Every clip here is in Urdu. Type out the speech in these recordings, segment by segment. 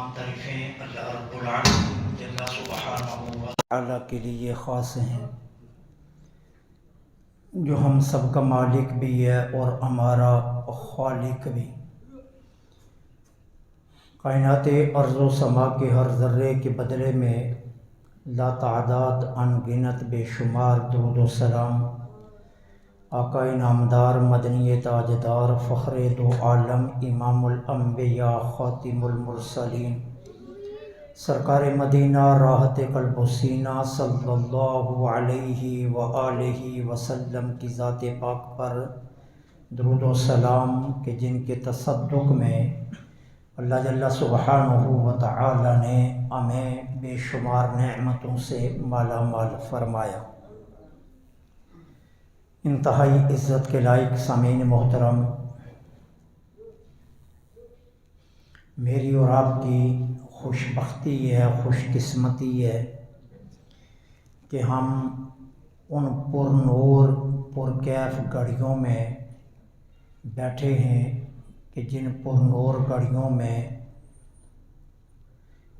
تمام تعریفیں اللہ رب العالمین جل سبحانہ و تعالیٰ کے لیے خاص ہیں، جو ہم سب کا مالک بھی ہے اور ہمارا خالق بھی۔ کائنات ارض و سما کے ہر ذرے کے بدلے میں لا تعداد ان گنت بے شمار درود و سلام آقا نامدار مدنی تاجدار فخر دو عالم امام الانبیاء خاتم المرسلین سرکار مدینہ راحت قلب و سینہ صلی اللہ علیہ وآلہ وسلم کی ذات پاک پر درود و سلام کہ جن کے تصدق میں اللہ جل سبحانہ و تعالی نے ہمیں بے شمار نعمتوں سے مالا مال فرمایا۔ انتہائی عزت کے لائق سامعین محترم، میری اور آپ کی خوش بختی ہے، خوش قسمتی ہے کہ ہم ان پر نور پر کیف گھڑیوں میں بیٹھے ہیں کہ جن پر نور گھڑیوں میں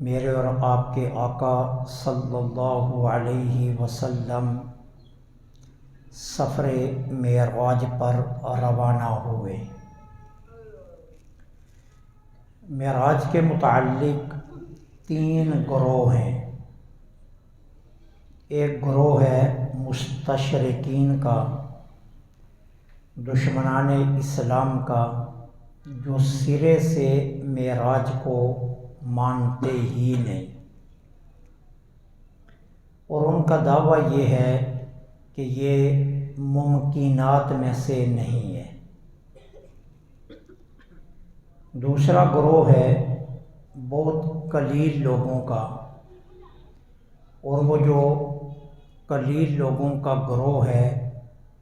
میرے اور آپ کے آقا صلی اللہ علیہ وسلم سفر معراج پر روانہ ہوئے۔ معراج کے متعلق 3 گروہ ہیں۔ ایک گروہ ہے مستشرقین کا، دشمنان اسلام کا، جو سرے سے معراج کو مانتے ہی نہیں، اور ان کا دعویٰ یہ ہے کہ یہ ممکنات میں سے نہیں ہے۔ دوسرا گروہ ہے بہت قلیل لوگوں کا، اور وہ جو قلیل لوگوں کا گروہ ہے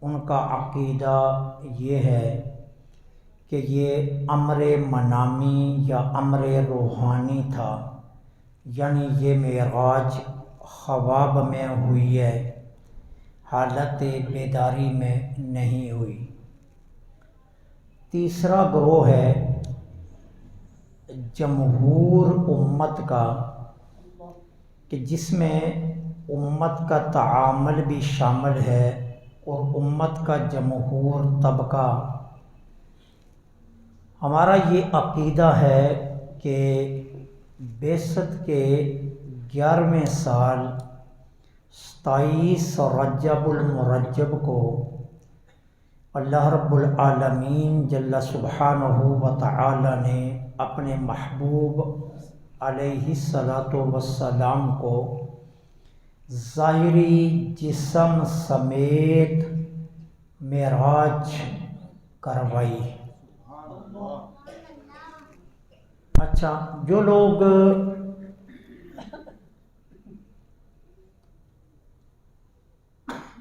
ان کا عقیدہ یہ ہے کہ یہ امر منامی یا امر روحانی تھا، یعنی یہ معراج خواب میں ہوئی ہے، حالت بیداری میں نہیں ہوئی۔ تیسرا گروہ ہے جمہور امت کا، کہ جس میں امت کا تعامل بھی شامل ہے اور امت کا جمہور طبقہ۔ ہمارا یہ عقیدہ ہے کہ بعثت کے 11ویں سال 27 رجب المرجب کو اللہ رب العالمین جل سبحانہ و تعالی نے اپنے محبوب علیہ الصلاۃ والسلام کو ظاہری جسم سمیت معراج کروائی۔ اچھا، جو لوگ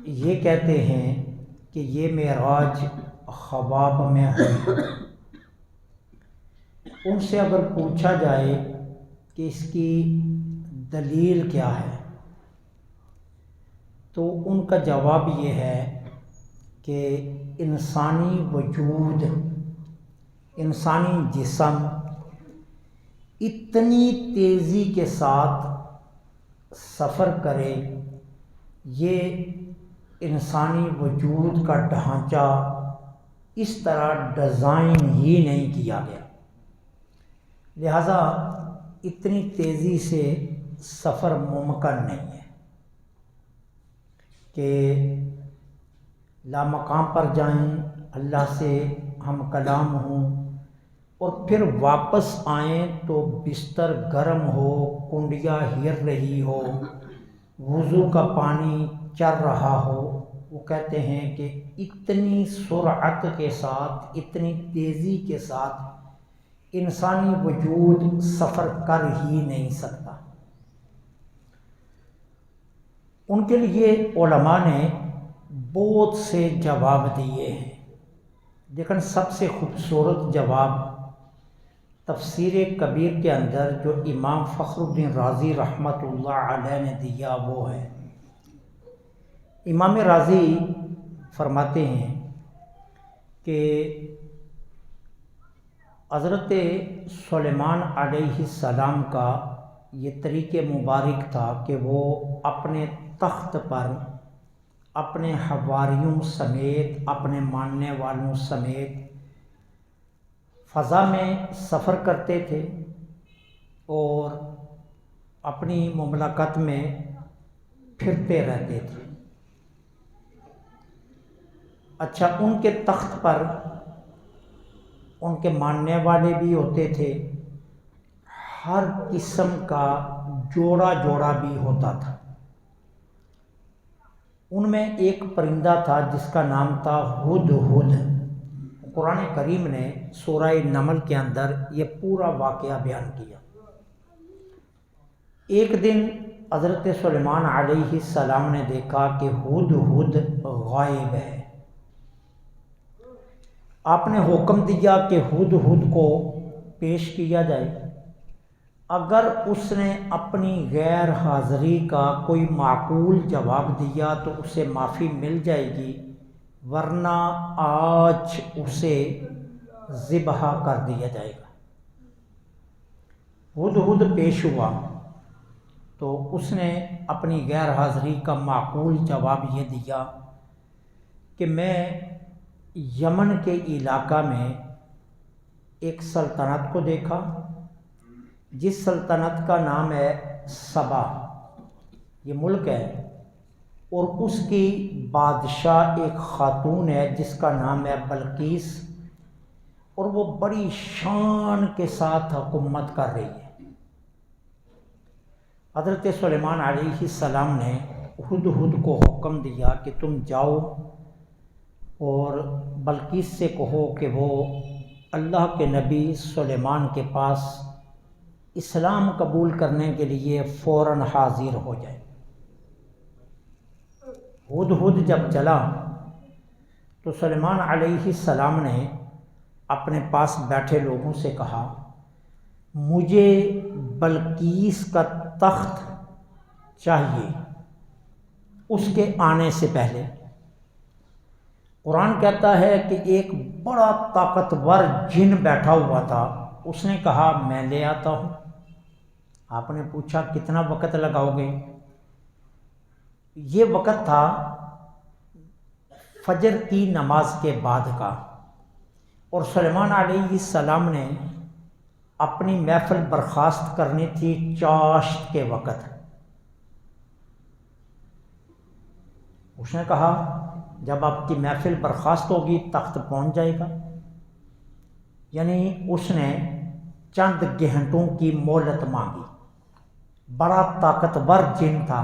یہ کہتے ہیں کہ یہ معراج خواب میں ہوئی، ان سے اگر پوچھا جائے کہ اس کی دلیل کیا ہے تو ان کا جواب یہ ہے کہ انسانی وجود، انسانی جسم اتنی تیزی کے ساتھ سفر کرے، یہ انسانی وجود کا ڈھانچہ اس طرح ڈیزائن ہی نہیں کیا گیا، لہذا اتنی تیزی سے سفر ممکن نہیں ہے کہ لامقام پر جائیں، اللہ سے ہم کلام ہوں اور پھر واپس آئیں تو بستر گرم ہو، کنڈیاں ہل رہی ہو، وضو کا پانی چل رہا ہو۔ وہ کہتے ہیں کہ اتنی سرعت کے ساتھ، اتنی تیزی کے ساتھ انسانی وجود سفر کر ہی نہیں سکتا۔ ان کے لیے علماء نے بہت سے جواب دیے ہیں، لیکن سب سے خوبصورت جواب تفسیر کبیر کے اندر جو امام فخر الدین رازی رحمۃ اللہ علیہ نے دیا وہ ہے۔ امام رازی فرماتے ہیں کہ حضرت سلیمان علیہ السلام کا یہ طریق مبارک تھا کہ وہ اپنے تخت پر اپنے حواریوں سمیت اپنے ماننے والوں سمیت فضا میں سفر کرتے تھے اور اپنی مملکت میں پھرتے رہتے تھے۔ اچھا، ان کے تخت پر ان کے ماننے والے بھی ہوتے تھے، ہر قسم کا جوڑا جوڑا بھی ہوتا تھا۔ ان میں ایک پرندہ تھا جس کا نام تھا ہدہد۔ قرآن کریم نے سورہ نمل کے اندر یہ پورا واقعہ بیان کیا۔ ایک دن حضرت سلیمان علیہ السلام نے دیکھا کہ ہدہد غائب ہے۔ آپ نے حکم دیا کہ ہدہد کو پیش کیا جائے۔ اگر اس نے اپنی غیر حاضری کا کوئی معقول جواب دیا تو اسے معافی مل جائے گی، ورنہ آج اسے ذبح کر دیا جائے گا۔ ہدہد پیش ہوا تو اس نے اپنی غیر حاضری کا معقول جواب یہ دیا کہ میں یمن کے علاقہ میں ایک سلطنت کو دیکھا جس سلطنت کا نام ہے سبا، یہ ملک ہے، اور اس کی بادشاہ ایک خاتون ہے جس کا نام ہے بلقیس، اور وہ بڑی شان کے ساتھ حکومت کر رہی ہے۔ حضرت سلیمان علیہ السلام نے ہدہد کو حکم دیا کہ تم جاؤ اور بلقیس سے کہو کہ وہ اللہ کے نبی سلیمان کے پاس اسلام قبول کرنے کے لیے فوراً حاضر ہو جائے۔ ہدہد جب چلا تو سلیمان علیہ السلام نے اپنے پاس بیٹھے لوگوں سے کہا، مجھے بلقیس کا تخت چاہیے اس کے آنے سے پہلے۔ قرآن کہتا ہے کہ ایک بڑا طاقتور جن بیٹھا ہوا تھا، اس نے کہا میں لے آتا ہوں۔ آپ نے پوچھا کتنا وقت لگاؤ گے؟ یہ وقت تھا فجر کی نماز کے بعد کا، اور سلیمان علیہ السلام نے اپنی محفل برخاست کرنی تھی چاشت کے وقت۔ اس نے کہا جب آپ کی محفل برخاست ہوگی تخت پہنچ جائے گا، یعنی اس نے چند گھنٹوں کی مہلت مانگی۔ بڑا طاقتور جن تھا،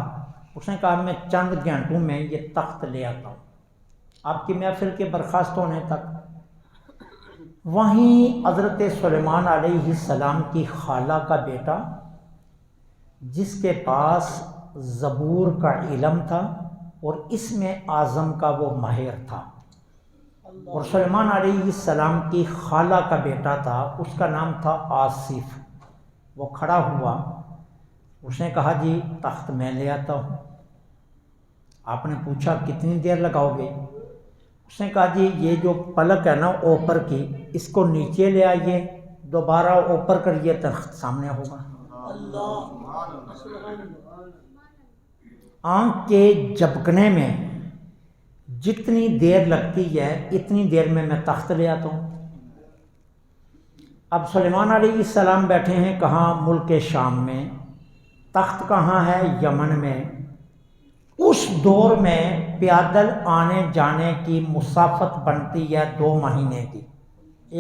اس نے کہا میں چند گھنٹوں میں یہ تخت لے آتا ہوں آپ کی محفل کے برخاست ہونے تک۔ وہیں حضرت سلیمان علیہ السلام کی خالہ کا بیٹا جس کے پاس زبور کا علم تھا اور اسم اعظم کا وہ ماہر تھا، اور سلیمان علیہ السلام کی خالہ کا بیٹا تھا، اس کا نام تھا آصف۔ وہ کھڑا ہوا، اس نے کہا جی تخت میں لے آتا ہوں۔ آپ نے پوچھا کتنی دیر لگاؤ گے؟ اس نے کہا جی یہ جو پلک ہے نا اوپر کی، اس کو نیچے لے آئیے، دوبارہ اوپر کریے، تخت سامنے ہوگا۔ آنکھ کے جھپکنے میں جتنی دیر لگتی ہے اتنی دیر میں تخت لے آتا ہوں۔ اب سلیمان علیہ السلام بیٹھے ہیں کہاں؟ ملک شام میں۔ تخت کہاں ہے؟ یمن میں۔ اس دور میں پیادل آنے جانے کی مسافت بنتی ہے 2 مہینے کی،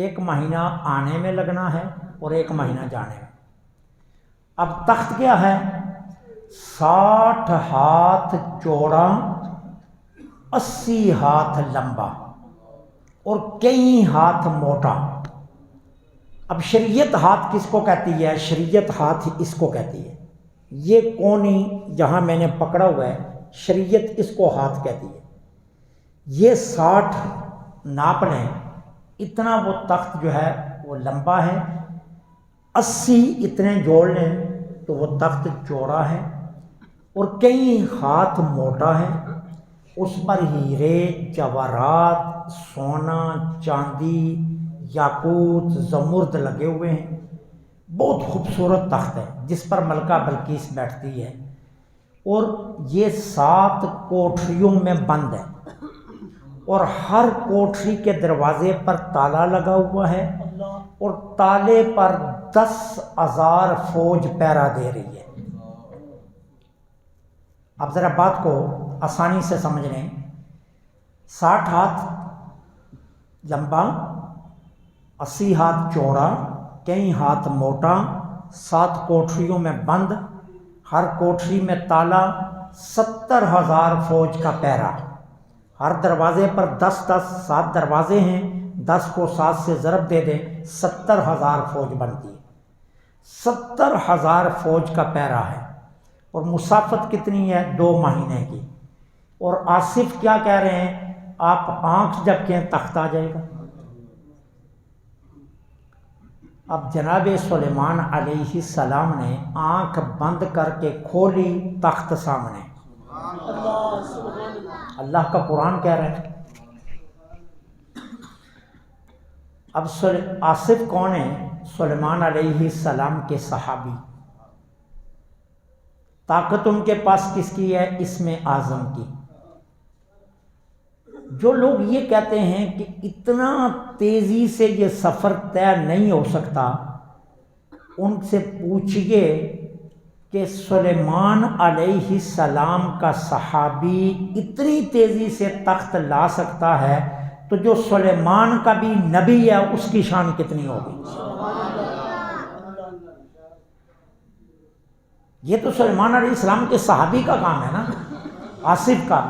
1 مہینہ آنے میں لگنا ہے اور 1 مہینہ جانے میں۔ اب تخت کیا ہے؟ 60 ہاتھ چوڑا، 80 ہاتھ لمبا اور کئی ہاتھ موٹا۔ اب شریعت ہاتھ کس کو کہتی ہے؟ شریعت ہاتھ اس کو کہتی ہے۔ یہ کونی جہاں میں نے پکڑا ہوا ہے، شریعت اس کو ہاتھ کہتی ہے۔ یہ 60 ناپ لیں، اتنا وہ تخت جو ہے وہ لمبا ہے، 80 اتنے جوڑ لیں تو وہ تخت چوڑا ہے، اور کئی ہاتھ موٹا ہے۔ اس پر ہیرے، جواہرات، سونا، چاندی، یاقوت زمرد لگے ہوئے ہیں، بہت خوبصورت تخت ہے جس پر ملکہ بلقیس بیٹھتی ہے، اور یہ 7 کوٹھریوں میں بند ہے، اور ہر کوٹھری کے دروازے پر تالا لگا ہوا ہے، اور تالے پر 10,000 فوج پہرا دے رہی ہے۔ اب ذرا بات کو آسانی سے سمجھ لیں، 60 ہاتھ لمبا، 80 ہاتھ چوڑا، کئی ہاتھ موٹا، 7 کوٹھریوں میں بند، ہر کوٹھری میں تالا، 70,000 فوج کا پہرا، ہر دروازے پر 10 7 دروازے ہیں، 10 کو 7 سے ضرب دے دیں، 70,000 فوج بنتی ہے۔ 70,000 فوج کا پہرا ہے، اور مسافت کتنی ہے؟ 2 مہینے کی۔ اور آصف کیا کہہ رہے ہیں؟ آپ آنکھ جھپکیں تخت آ جائے گا۔ اب جناب سلیمان علیہ السلام نے آنکھ بند کر کے کھولی، تخت سامنے، اللہ کا قرآن کہہ رہے ہیں۔ اب آصف کون ہے؟ سلیمان علیہ السلام کے صحابی۔ طاقت ان کے پاس کس کی ہے؟ اسم اعظم کی۔ جو لوگ یہ کہتے ہیں کہ اتنا تیزی سے یہ سفر طے نہیں ہو سکتا، ان سے پوچھئے کہ سلیمان علیہ السلام کا صحابی اتنی تیزی سے تخت لا سکتا ہے تو جو سلیمان کا بھی نبی ہے اس کی شان کتنی ہوگی؟ یہ تو سلیمان علیہ السلام کے صحابی کا کام ہے نا، آصف کا۔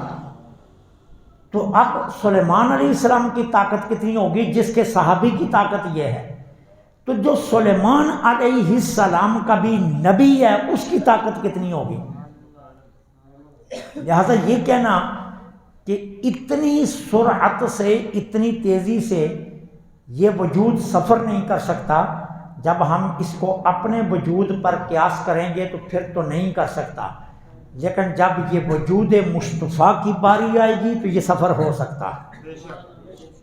تو اب سلیمان علیہ السلام کی طاقت کتنی ہوگی جس کے صحابی کی طاقت یہ ہے؟ تو جو سلیمان علیہ السلام کا بھی نبی ہے اس کی طاقت کتنی ہوگی؟ لہذا یہ کہنا کہ اتنی سرعت سے، اتنی تیزی سے یہ وجود سفر نہیں کر سکتا، جب ہم اس کو اپنے وجود پر قیاس کریں گے تو پھر تو نہیں کر سکتا، لیکن جب یہ وجود مصطفیٰ کی باری آئے گی تو یہ سفر ہو سکتا ہے،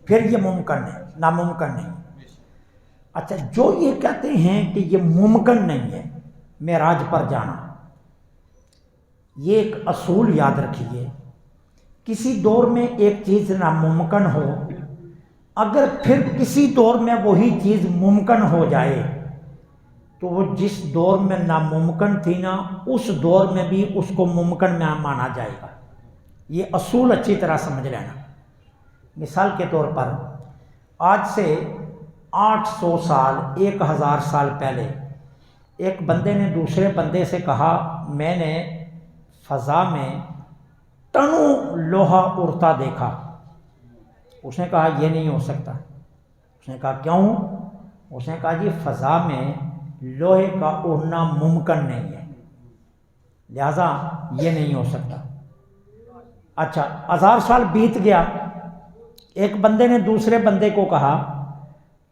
پھر یہ ممکن ہے، ناممکن نہیں۔ اچھا، جو یہ کہتے ہیں کہ یہ ممکن نہیں ہے معراج پر جانا، یہ ایک اصول یاد رکھیے، کسی دور میں ایک چیز ناممکن ہو، اگر پھر کسی دور میں وہی چیز ممکن ہو جائے تو وہ جس دور میں ناممکن تھی نا اس دور میں بھی اس کو ممکن میں مانا جائے گا۔ یہ اصول اچھی طرح سمجھ لینا۔ مثال کے طور پر آج سے 800 سال، 1000 سال پہلے ایک بندے نے دوسرے بندے سے کہا میں نے فضا میں ٹنوں لوہا اڑتا دیکھا۔ اس نے کہا یہ نہیں ہو سکتا۔ اس نے کہا کیوں؟ اس نے کہا جی فضا میں لوہے کا اڑنا ممکن نہیں ہے، لہذا یہ نہیں ہو سکتا۔ اچھا، 1000 سال بیت گیا، ایک بندے نے دوسرے بندے کو کہا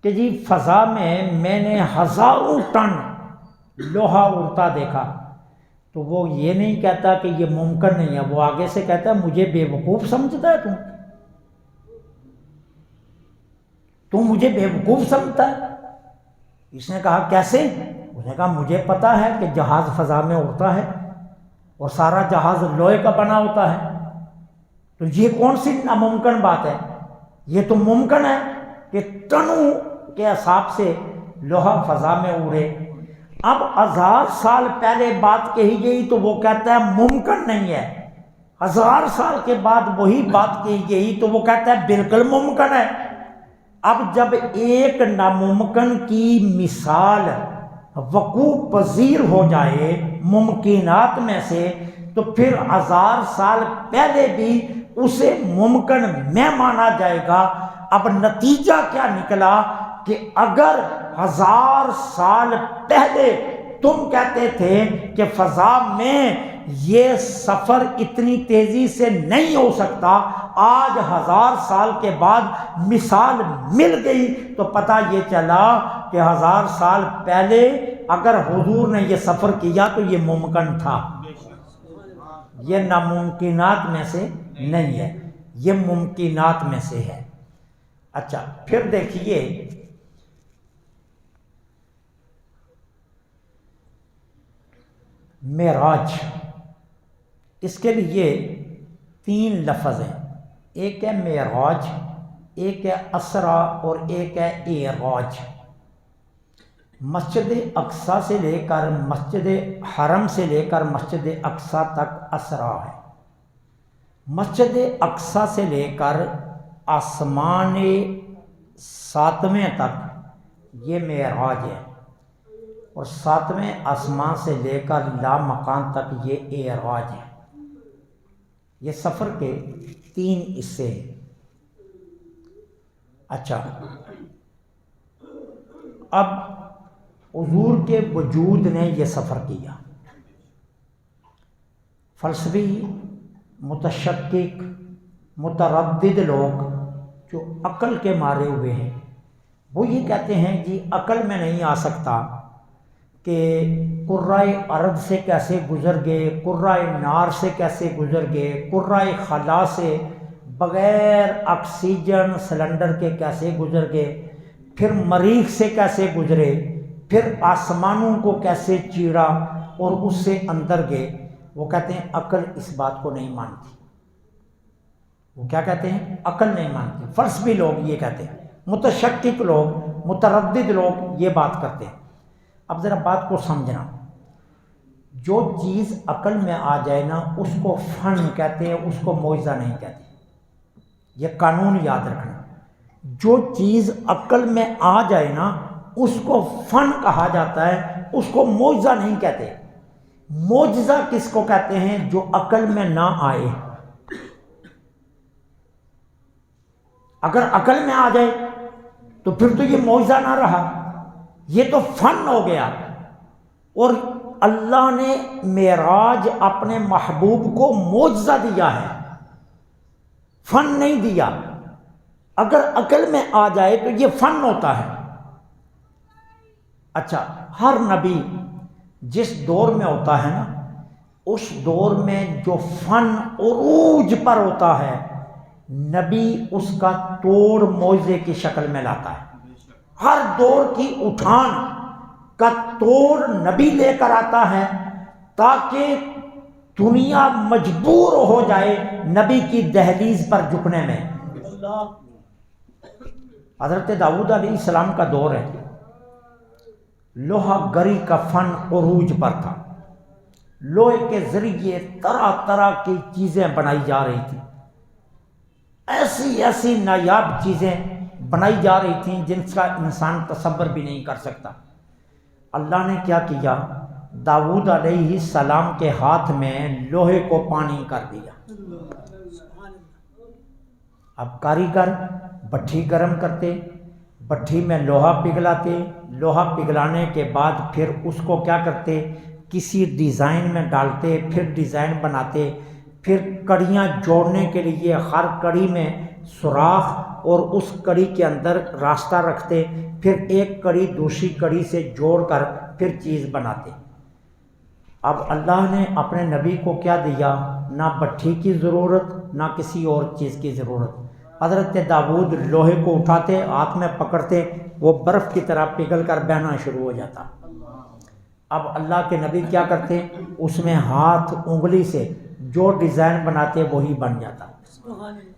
کہ جی فضا میں نے 1000 ٹن لوہا اڑتا دیکھا، تو وہ یہ نہیں کہتا کہ یہ ممکن نہیں ہے، وہ آگے سے کہتا ہے مجھے بے وقوف سمجھتا ہے تو مجھے بے وقوف سمجھتا ہے۔ اس نے کہا کیسے؟ اس نے کہا مجھے پتا ہے کہ جہاز فضا میں اڑتا ہے اور سارا جہاز لوہے کا بنا ہوتا ہے، تو یہ کون سی ناممکن بات ہے؟ یہ تو ممکن ہے کہ ٹنوں کے حساب سے لوہا فضا میں اڑے۔ اب 1000 سال پہلے بات کہی گئی تو وہ کہتا ہے ممکن نہیں ہے، 1000 سال کے بعد وہی بات کہی گئی تو وہ کہتا ہے بالکل ممکن ہے۔ اب جب ایک ناممکن کی مثال وقوع پذیر ہو جائے ممکنات میں سے، تو پھر 1000 سال پہلے بھی اسے ممکن میں مانا جائے گا۔ اب نتیجہ کیا نکلا کہ اگر 1000 سال پہلے تم کہتے تھے کہ فضا میں یہ سفر اتنی تیزی سے نہیں ہو سکتا، آج 1000 سال کے بعد مثال مل گئی تو پتہ یہ چلا کہ 1000 سال پہلے اگر حضور نے یہ سفر کیا تو یہ ممکن تھا، یہ ناممکنات میں سے نہیں ہے، یہ ممکنات میں سے ہے۔ اچھا، پھر دیکھیے معراج، اس کے لیے 3 لفظ ہیں، ایک ہے معراج، ایک ہے اسرا اور ایک ہے اعراج۔ مسجد اقصیٰ سے لے کر مسجد حرم سے لے کر مسجد اقصیٰ تک اسرا ہے، مسجد اقصیٰ سے لے کر آسمان 7ویں تک یہ معراج ہے، اور 7ویں آسمان سے لے کر لامکان تک یہ اعراج ہے۔ یہ سفر کے 3 حصے ہیں۔ اچھا، اب حضور کے وجود نے یہ سفر کیا، فلسفی متشکک متردد لوگ جو عقل کے مارے ہوئے ہیں وہ یہ کہتے ہیں جی عقل میں نہیں آ سکتا کہ قرۂ ارض سے کیسے گزر گئے، قرۂ نار سے کیسے گزر گئے، قرۂ خلا سے بغیر آکسیجن سلنڈر کے کیسے گزر گئے، پھر مریخ سے کیسے گزرے، پھر آسمانوں کو کیسے چیرا اور اس سے اندر گئے۔ وہ کہتے ہیں عقل اس بات کو نہیں مانتی۔ وہ کیا کہتے ہیں؟ عقل نہیں مانتی۔ فلسفی لوگ یہ کہتے ہیں، متشکک لوگ متردد لوگ یہ بات کرتے ہیں۔ اب ذرا بات کو سمجھنا، جو چیز عقل میں آ جائے نا اس کو فن کہتے ہیں، اس کو معجزہ نہیں کہتے۔ یہ قانون یاد رکھنا، جو چیز عقل میں آ جائے نا اس کو فن کہا جاتا ہے، اس کو معجزہ نہیں کہتے۔ معجزہ کس کو کہتے ہیں؟ جو عقل میں نہ آئے۔ اگر عقل میں آ جائے تو پھر تو یہ معجزہ نہ رہا، یہ تو فن ہو گیا۔ اور اللہ نے معراج اپنے محبوب کو معجزہ دیا ہے، فن نہیں دیا۔ اگر عقل میں آ جائے تو یہ فن ہوتا ہے۔ اچھا، ہر نبی جس دور میں ہوتا ہے نا اس دور میں جو فن عروج پر ہوتا ہے نبی اس کا توڑ معجزے کی شکل میں لاتا ہے۔ ہر دور کی اٹھان کا توڑ نبی لے کر آتا ہے تاکہ دنیا مجبور ہو جائے نبی کی دہلیز پر جھکنے میں۔ حضرت داؤد علیہ السلام کا دور ہے، لوہا گری کا فن عروج پر تھا، لوہے کے ذریعے طرح طرح کی چیزیں بنائی جا رہی تھیں، ایسی ایسی نایاب چیزیں بنائی جا رہی تھیں جن کا انسان تصور بھی نہیں کر سکتا۔ اللہ نے کیا کیا؟ داؤد علیہ السلام کے ہاتھ میں لوہے کو پانی کر دیا۔ اب کاریگر بھٹی گرم کرتے، بھٹی میں لوہا پگھلاتے، لوہا پگھلانے کے بعد پھر اس کو کیا کرتے؟ کسی ڈیزائن میں ڈالتے، پھر ڈیزائن بناتے، پھر کڑیاں جوڑنے کے لیے ہر کڑی میں سوراخ اور اس کڑی کے اندر راستہ رکھتے، پھر ایک کڑی دوسری کڑی سے جوڑ کر پھر چیز بناتے۔ اب اللہ نے اپنے نبی کو کیا دیا؟ نہ بھٹی کی ضرورت نہ کسی اور چیز کی ضرورت۔ حضرت داؤد لوہے کو اٹھاتے، ہاتھ میں پکڑتے، وہ برف کی طرح پگھل کر بہنا شروع ہو جاتا۔ اب اللہ کے نبی کیا کرتے؟ اس میں ہاتھ انگلی سے جو ڈیزائن بناتے وہی بن جاتا،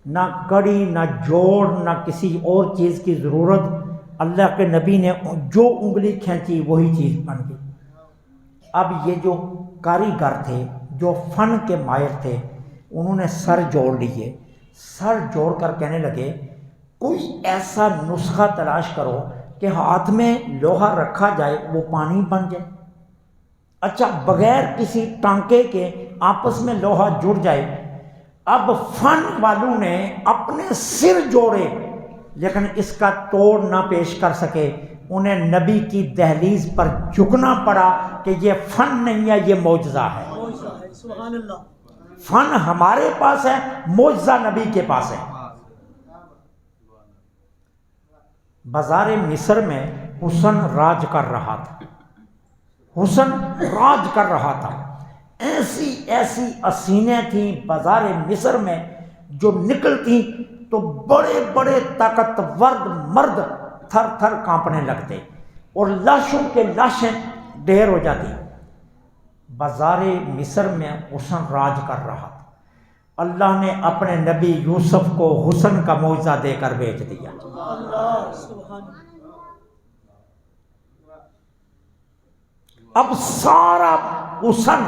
نہ کڑی نہ جوڑ نہ کسی اور چیز کی ضرورت۔ اللہ کے نبی نے جو انگلی کھینچی وہی چیز بن گئی۔ اب یہ جو کاریگر تھے، جو فن کے ماہر تھے، انہوں نے سر جوڑ لیے، سر جوڑ کر کہنے لگے کوئی ایسا نسخہ تلاش کرو کہ ہاتھ میں لوہا رکھا جائے وہ پانی بن جائے۔ اچھا، بغیر کسی ٹانکے کے آپس میں لوہا جڑ جائے۔ اب فن والوں نے اپنے سر جوڑے لیکن اس کا توڑ نہ پیش کر سکے، انہیں نبی کی دہلیز پر جھکنا پڑا کہ یہ فن نہیں ہے، یہ معجزہ ہے۔ سبحان اللہ۔ فن ہمارے پاس ہے، معجزہ نبی کے پاس ہے۔ بازار مصر میں حسن راج کر رہا تھا، حسن راج کر رہا تھا۔ ایسی ایسی حسینیں تھیں بازار مصر میں جو نکلتی تو بڑے بڑے طاقتور مرد تھر تھر کانپنے لگتے اور لاشوں کے لاشیں ڈھیر ہو جاتی۔ بازار مصر میں حسن راج کر رہا تھا، اللہ نے اپنے نبی یوسف کو حسن کا معجزہ دے کر بھیج دیا۔ اب سارا حسن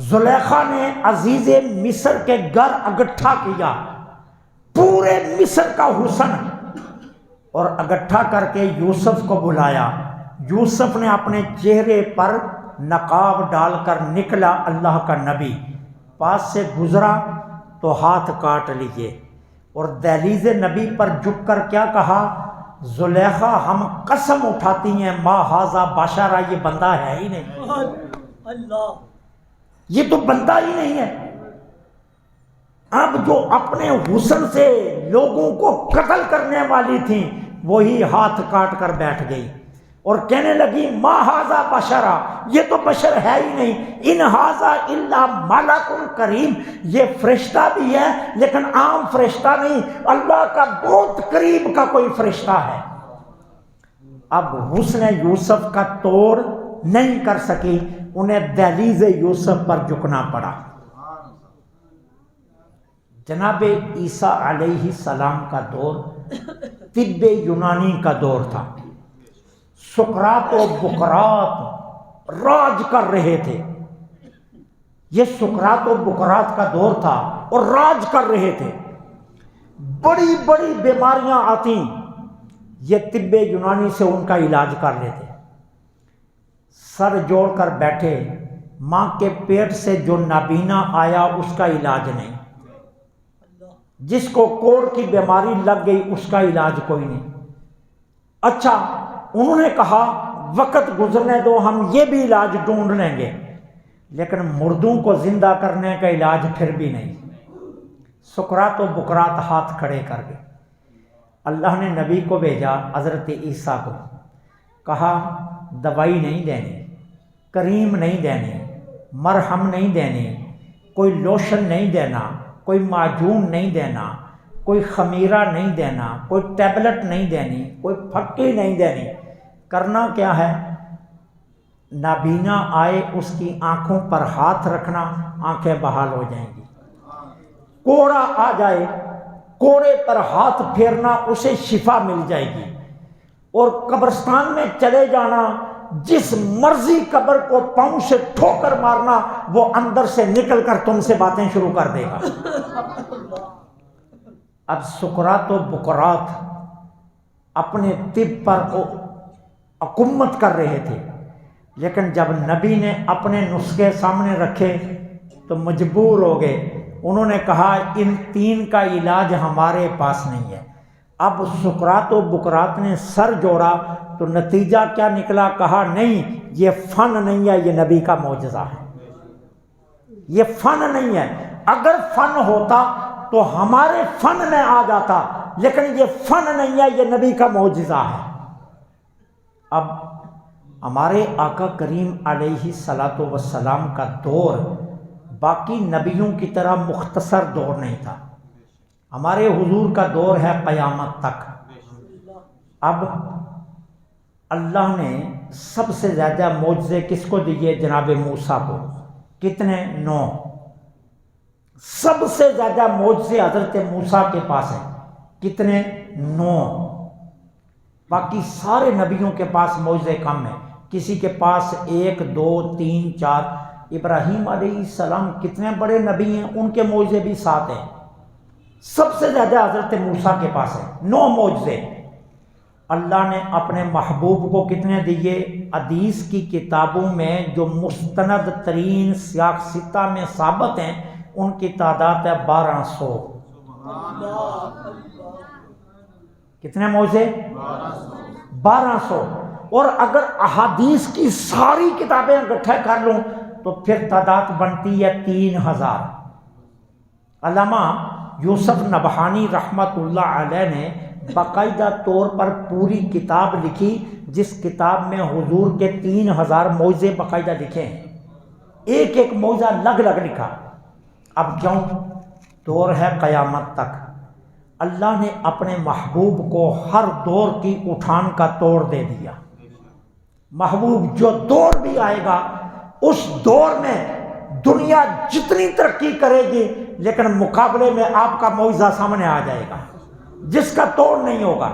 زلیخا نے عزیز مصر کے گھر اکٹھا کیا، پورے مصر کا حسن، اور اکٹھا کر کے یوسف کو بلایا۔ یوسف نے اپنے چہرے پر نقاب ڈال کر نکلا، اللہ کا نبی پاس سے گزرا تو ہاتھ کاٹ لیے، اور دہلیز نبی پر جھک کر کیا کہا، زلیخا ہم قسم اٹھاتی ہیں ما ھذا بشرا، یہ بندہ ہے ہی نہیں، یہ تو بندہ ہی نہیں ہے۔ اب جو اپنے حسن سے لوگوں کو قتل کرنے والی تھیں وہی ہاتھ کاٹ کر بیٹھ گئی اور کہنے لگی ما ھذا بشرا، یہ تو بشر ہے ہی نہیں، ان ھذا الا ملک کریم، یہ فرشتہ بھی ہے لیکن عام فرشتہ نہیں، اللہ کا بہت قریب کا کوئی فرشتہ ہے۔ اب حسن یوسف کا توڑ نہیں کر سکی، انہیں دہلیز یوسف پر جھکنا پڑا۔ جناب عیسیٰ علیہ السلام کا دور طب یونانی کا دور تھا، سقراط و بقراط راج کر رہے تھے، یہ سقراط و بقراط کا دور تھا اور راج کر رہے تھے، بڑی بڑی بیماریاں آتی یہ طب یونانی سے ان کا علاج کر لیتے، سر جوڑ کر بیٹھے، ماں کے پیٹ سے جو نابینا آیا اس کا علاج نہیں، جس کو کوڑ کی بیماری لگ گئی اس کا علاج کوئی نہیں۔ اچھا انہوں نے کہا وقت گزرنے دو، ہم یہ بھی علاج ڈھونڈ لیں گے، لیکن مردوں کو زندہ کرنے کا علاج پھر بھی نہیں۔ سقراط و بقراط ہاتھ کھڑے کر گئے، اللہ نے نبی کو بھیجا حضرت عیسیٰ کو، کہا دوائی نہیں دینی، کریم نہیں دینی، مرہم نہیں دینی، کوئی لوشن نہیں دینا، کوئی معجون نہیں دینا، کوئی خمیرہ نہیں دینا، کوئی ٹیبلٹ نہیں دینی، کوئی پھکی نہیں دینی، کرنا کیا ہے، نابینا آئے اس کی آنکھوں پر ہاتھ رکھنا، آنکھیں بحال ہو جائیں گی، کوڑا آ جائے کوڑے پر ہاتھ پھیرنا اسے شفا مل جائے گی، اور قبرستان میں چلے جانا، جس مرضی قبر کو پاؤں سے ٹھوکر مارنا وہ اندر سے نکل کر تم سے باتیں شروع کر دے گا۔ اب سقراط و بقراط اپنے طب پر حکومت کر رہے تھے، لیکن جب نبی نے اپنے نسخے سامنے رکھے تو مجبور ہو گئے، انہوں نے کہا ان تین کا علاج ہمارے پاس نہیں ہے۔ اب سقراط و بقراط نے سر جوڑا تو نتیجہ کیا نکلا، کہا نہیں یہ فن نہیں ہے، یہ نبی کا معجزہ ہے، یہ فن نہیں ہے، اگر فن ہوتا تو ہمارے فن میں آ جاتا، لیکن یہ فن نہیں ہے، یہ نبی کا معجزہ ہے۔ اب ہمارے آقا کریم علیہ الصلاۃ والسلام کا دور باقی نبیوں کی طرح مختصر دور نہیں تھا، ہمارے حضور کا دور ہے قیامت تک۔ اب اللہ نے سب سے زیادہ معجزے کس کو دیے، جناب موسیٰ کو، کتنے؟ 9۔ سب سے زیادہ معجزے حضرت موسیٰ کے پاس ہیں، کتنے؟ 9۔ باقی سارے نبیوں کے پاس معجزے کم ہیں، کسی کے پاس 1 2 3 4۔ ابراہیم علیہ السلام کتنے بڑے نبی ہیں، ان کے معجزے بھی 7 ہیں، سب سے زیادہ حضرت موسیٰ کے پاس ہیں، 9 معجزے۔ اللہ نے اپنے محبوب کو کتنے دیے؟ حدیث کی کتابوں میں جو مستند ترین سیاق ستہ میں ثابت ہیں ان کی تعداد ہے 1200۔ کتنے معجزے؟ 1200۔ اور اگر احادیث کی ساری کتابیں اکٹھا کر لوں تو پھر تعداد بنتی ہے 3000۔ علامہ یوسف نبہانی رحمۃ اللہ علیہ نے باقاعدہ طور پر پوری کتاب لکھی، جس کتاب میں حضور کے 3000 معجزے باقاعدہ لکھے ہیں، ایک ایک معجزہ الگ الگ لکھا۔ اب کیوں؟ دور ہے قیامت تک، اللہ نے اپنے محبوب کو ہر دور کی اٹھان کا توڑ دے دیا۔ محبوب جو دور بھی آئے گا اس دور میں دنیا جتنی ترقی کرے گی لیکن مقابلے میں آپ کا معجزہ سامنے آ جائے گا جس کا توڑ نہیں ہوگا۔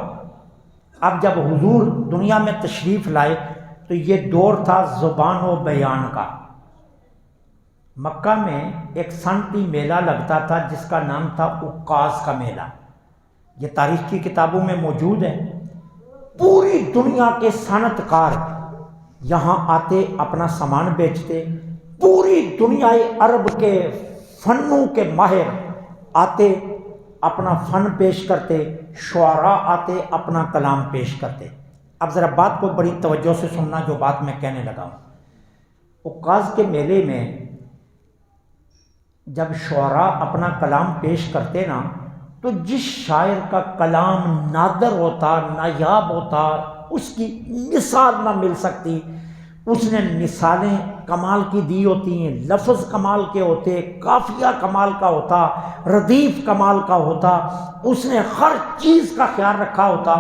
اب جب حضور دنیا میں تشریف لائے تو یہ دور تھا زبان و بیان کا۔ مکہ میں ایک سنتی میلہ لگتا تھا جس کا نام تھا عکاظ کا میلہ، یہ تاریخ کی کتابوں میں موجود ہے۔ پوری دنیا کے صنعت کار یہاں آتے، اپنا سامان بیچتے، پوری دنیا عرب کے فنوں کے ماہر آتے، اپنا فن پیش کرتے، شعراء آتے، اپنا کلام پیش کرتے۔ اب ذرا بات کو بڑی توجہ سے سننا جو بات میں کہنے لگا ہوں۔ عکاظ کے میلے میں جب شعراء اپنا کلام پیش کرتے نا تو جس شاعر کا کلام نادر ہوتا، نایاب ہوتا، اس کی مثال نہ مل سکتی، اس نے مثالیں کمال کی دی ہوتی ہیں، لفظ کمال کے ہوتے، قافیہ کمال کا ہوتا، ردیف کمال کا ہوتا، اس نے ہر چیز کا خیال رکھا ہوتا،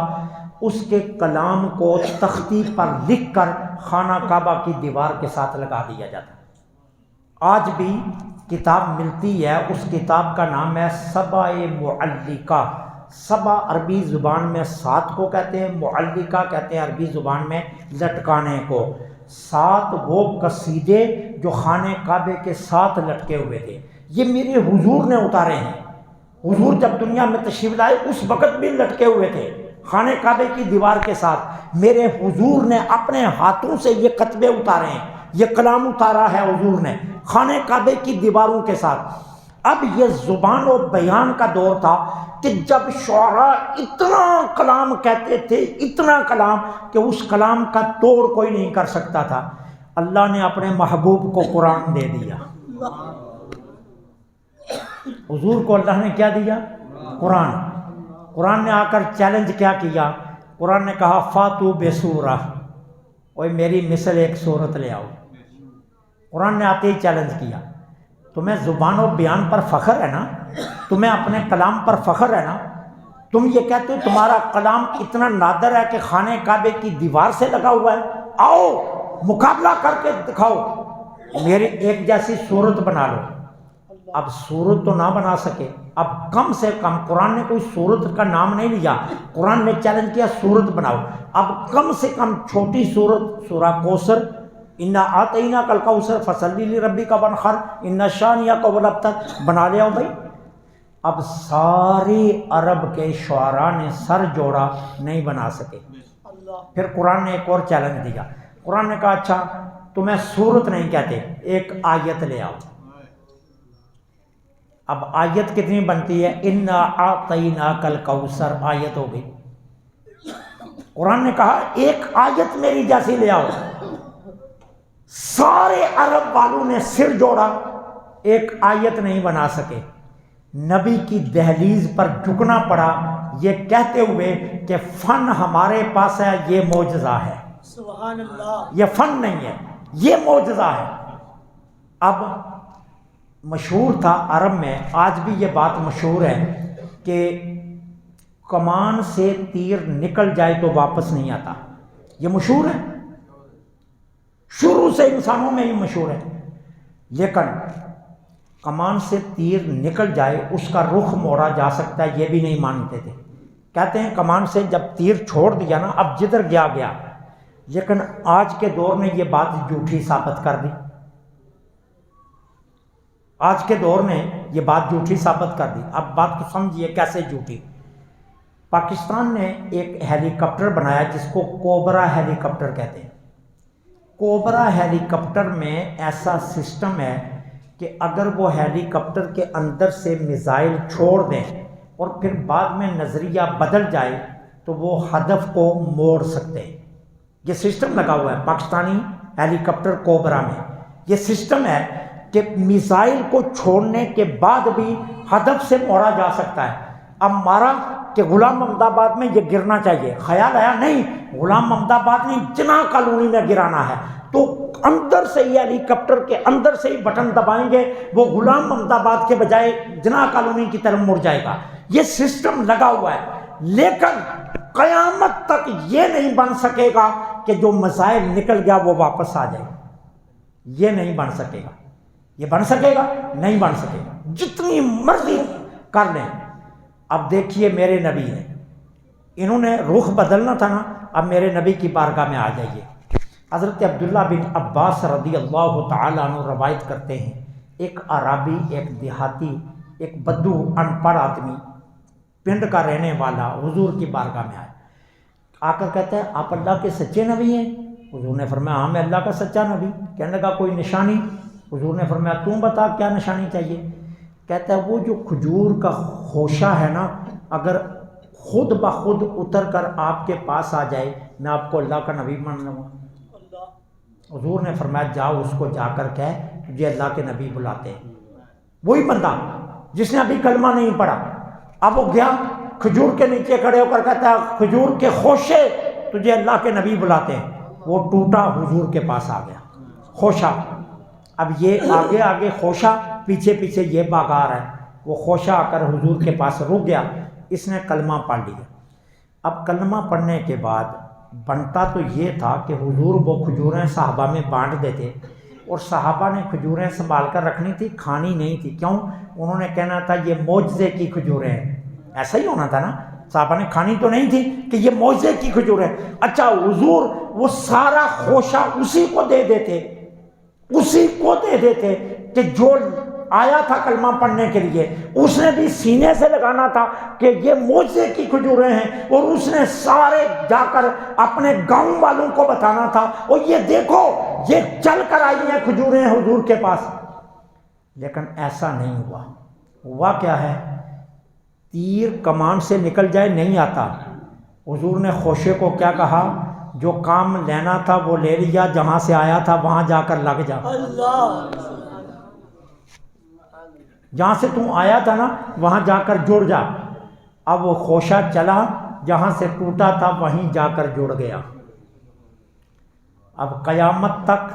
اس کے کلام کو تختی پر لکھ کر خانہ کعبہ کی دیوار کے ساتھ لگا دیا جاتا۔ آج بھی کتاب ملتی ہے، اس کتاب کا نام ہے سبع معلقہ۔ سبع عربی زبان میں 7 کو کہتے ہیں، معلقہ کہتے ہیں عربی زبان میں لٹکانے کو۔ 7 وہ قصیدے جو خانہ کعبے کے ساتھ لٹکے ہوئے تھے، یہ میرے حضور نے اتارے ہیں۔ حضور جب دنیا میں تشریف لائے اس وقت بھی لٹکے ہوئے تھے خانہ کعبے کی دیوار کے ساتھ۔ میرے حضور نے اپنے ہاتھوں سے یہ کتبے اتارے ہیں، یہ کلام اتارا ہے حضور نے خانہ کعبے کی دیواروں کے ساتھ۔ اب یہ زبان و بیان کا دور تھا کہ جب شعراء اتنا کلام کہتے تھے، اتنا کلام کہ اس کلام کا توڑ کوئی نہیں کر سکتا تھا۔ اللہ نے اپنے محبوب کو قرآن دے دیا۔ حضور کو اللہ نے کیا دیا؟ قرآن۔ قرآن نے آ کر چیلنج کیا کیا؟ قرآن نے کہا فاتو بسورہ، اوے میری مثل ایک سورت لے آؤ۔ قرآن نے آتے ہی چیلنج کیا۔ تمہیں زبان و بیان پر فخر ہے نا، تمہیں اپنے کلام پر فخر ہے نا، تم یہ کہتے ہو تمہارا کلام اتنا نادر ہے کہ خانہ کعبے کی دیوار سے لگا ہوا ہے، آؤ مقابلہ کر کے دکھاؤ، میری ایک جیسی صورت بنا لو۔ اب صورت تو نہ بنا سکے، اب کم سے کم قرآن نے کوئی صورت کا نام نہیں لیا، قرآن نے چیلنج کیا صورت بناؤ۔ اب کم سے کم چھوٹی صورت سورہ کوثر، انا آتیناک الکوثر فصلی لربک وانحر ان شانئک هو الابتر بنا لے آؤ بھائی۔ اب سارے عرب کے شعراء نے سر جوڑا، نہیں بنا سکے۔ پھر قرآن نے ایک اور چیلنج دیا، قرآن نے کہا اچھا تمہیں صورت نہیں کہتے، ایک آیت لے آؤ۔ اب آیت کتنی بنتی ہے؟ انا اعطیناک الکوثر، آیت ہو گئی۔ قرآن نے کہا ایک آیت میری جیسی لے آؤ۔ سارے عرب والوں نے سر جوڑا، ایک آیت نہیں بنا سکے۔ نبی کی دہلیز پر جھکنا پڑا یہ کہتے ہوئے کہ فن ہمارے پاس ہے، یہ معجزہ ہے۔ سبحان اللہ، یہ فن نہیں ہے، یہ معجزہ ہے۔ اب مشہور تھا عرب میں، آج بھی یہ بات مشہور ہے کہ کمان سے تیر نکل جائے تو واپس نہیں آتا، یہ مشہور ہے، شروع سے انسانوں میں یہ مشہور ہے۔ لیکن کمان سے تیر نکل جائے اس کا رخ موڑا جا سکتا ہے، یہ بھی نہیں مانتے تھے۔ کہتے ہیں کمان سے جب تیر چھوڑ دیا نا اب جدھر گیا گیا، لیکن آج کے دور نے یہ بات جھوٹی ثابت کر دی۔ آج کے دور نے یہ بات جھوٹی ثابت کر دی۔ اب بات کو سمجھیے کیسے جھوٹی۔ پاکستان نے ایک ہیلی کاپٹر بنایا جس کو کوبرا ہیلی کاپٹر کہتے ہیں۔ کوبرا ہیلی کاپٹر میں ایسا سسٹم ہے کہ اگر وہ ہیلی کاپٹر کے اندر سے میزائل چھوڑ دیں اور پھر بعد میں نظریہ بدل جائے تو وہ ہدف کو موڑ سکتے ہیں۔ یہ سسٹم لگا ہوا ہے پاکستانی ہیلی کاپٹر کوبرا میں۔ یہ سسٹم ہے کہ میزائل کو چھوڑنے کے بعد بھی ہدف سے موڑا جا سکتا ہے۔ اب مارا کہ غلام محمد آباد میں یہ گرنا چاہیے، خیال آیا نہیں غلام محمد آباد نہیں جناح کالونی میں گرانا ہے، تو اندر سے ہی ہیلی کاپٹر کے اندر سے ہی بٹن دبائیں گے، وہ غلام محمد آباد کے بجائے جناح کالونی کی طرف مڑ جائے گا۔ یہ سسٹم لگا ہوا ہے، لیکن قیامت تک یہ نہیں بن سکے گا کہ جو میزائل نکل گیا وہ واپس آ جائے۔ یہ نہیں بن سکے گا، یہ بن سکے گا نہیں بن سکے گا، جتنی مرضی کر لیں۔ اب دیکھیے میرے نبی نے، انہوں نے رخ بدلنا تھا نا، اب میرے نبی کی بارگاہ میں آ جائیے۔ حضرت عبداللہ بن عباس رضی اللہ تعالیٰ عنہ روایت کرتے ہیں، ایک عرابی، ایک دیہاتی، ایک بدو، ان پڑھ آدمی، پنڈ کا رہنے والا حضور کی بارگاہ میں آیا، آ کر کہتا ہے آپ اللہ کے سچے نبی ہیں؟ حضور نے فرمایا ہاں میں اللہ کا سچا نبی۔ کہنے لگا کوئی نشانی؟ حضور نے فرمایا تم بتا کیا نشانی چاہیے؟ کہتا ہے وہ جو کھجور کا خوشہ ہے نا، اگر خود بخود اتر کر آپ کے پاس آ جائے میں آپ کو اللہ کا نبی مان لوں گا۔ حضور نے فرمایا جاؤ اس کو جا کر کہہ تجھے اللہ کے نبی بلاتے ہیں۔ وہی بندہ جس نے ابھی کلمہ نہیں پڑھا، اب وہ گیا کھجور کے نیچے کھڑے ہو کر کہتا ہے کھجور کے خوشے تجھے اللہ کے نبی بلاتے ہیں۔ وہ ٹوٹا حضور کے پاس آ گیا خوشہ۔ اب یہ آگے آگے خوشہ، پیچھے پیچھے یہ باغار ہے۔ وہ خوشہ آ کر حضور کے پاس رک گیا، اس نے کلمہ پڑھ لیا۔ اب کلمہ پڑھنے کے بعد بنتا تو یہ تھا کہ حضور وہ کھجوریں صحابہ میں بانٹ دیتے، اور صحابہ نے کھجوریں سنبھال کر رکھنی تھی، کھانی نہیں تھی۔ کیوں؟ انہوں نے کہنا تھا یہ معجزے کی کھجوریں ہیں، ایسا ہی ہونا تھا نا، صحابہ نے کھانی تو نہیں تھی کہ یہ معجزے کی کھجوریں۔ اچھا حضور وہ سارا خوشہ اسی کو دے دیتے، اسی کو دے دیتے کہ جو آیا تھا کلمہ پڑھنے کے لیے، اس نے بھی سینے سے لگانا تھا کہ یہ معجزے کی کھجوریں ہیں، اور اس نے سارے جا کر اپنے گاؤں والوں کو بتانا تھا اور یہ دیکھو یہ چل کر آئی ہیں کھجوریں حضور کے پاس۔ لیکن ایسا نہیں ہوا۔ ہوا کیا ہے؟ تیر کمان سے نکل جائے نہیں آتا۔ حضور نے خوشے کو کیا کہا؟ جو کام لینا تھا وہ لے لیا، جہاں سے آیا تھا وہاں جا کر لگ جا۔ جہاں سے تم آیا تھا نا وہاں جا کر جڑ جا۔ اب وہ خوشہ چلا، جہاں سے ٹوٹا تھا وہیں جا کر جڑ گیا۔ اب قیامت تک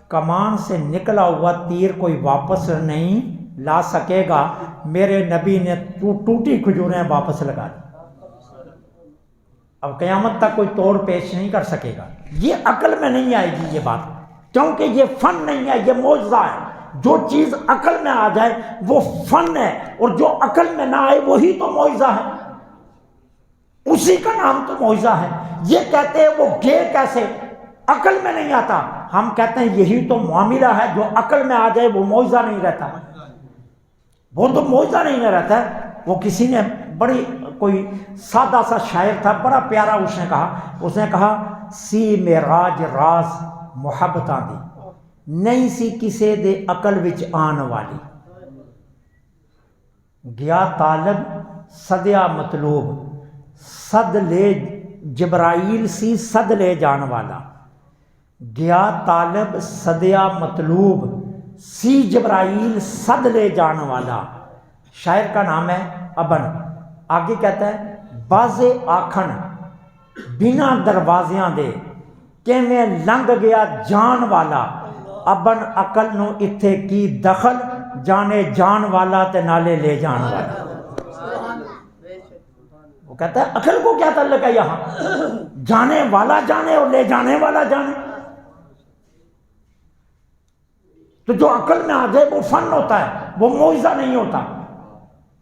کمان سے نکلا ہوا تیر کوئی واپس نہیں لا سکے گا۔ میرے نبی نے ٹوٹی کھجوریں واپس لگا دی۔ اب قیامت تک کوئی توڑ پیش نہیں کر سکے گا۔ یہ عقل میں نہیں آئے گی یہ بات، کیونکہ یہ فن نہیں ہے، یہ معجزہ ہے۔ جو چیز عقل میں آ جائے وہ فن ہے، اور جو عقل میں نہ آئے وہی تو معجزہ ہے، اسی کا نام تو معجزہ ہے۔ یہ کہتے ہیں وہ گے کیسے؟ عقل میں نہیں آتا۔ ہم کہتے ہیں یہی تو معاملہ ہے، جو عقل میں آ جائے وہ معجزہ نہیں رہتا، وہ تو معجزہ نہیں رہتا ہے۔ وہ کسی نے بڑی کوئی سادہ سا شاعر تھا، بڑا پیارا، اس نے کہا سی معراج راز محبتاں دی نہیں سی کسے دے عقل وچ آن والی، گیا طالب سدیا مطلوب صد لے جبرائیل سی صد لے جان والا، گیا طالب سدیا مطلوب سی جبرائیل صد لے جان والا۔ شاعر کا نام ہے ابن۔ آگے کہتا ہے بازے آکھن بنا دروازیاں دے کیویں لنگ گیا جان والا، ابن عقل نو اتھے کی دخل، جانے جان والا تے نالے لے جان والا۔ وہ کہتا ہے عقل کو کیا تعلق ہے یہاں؟ جانے والا جانے اور لے جانے والا جانے۔ تو جو عقل میں آ جائے وہ فن ہوتا ہے، وہ معجزہ نہیں ہوتا۔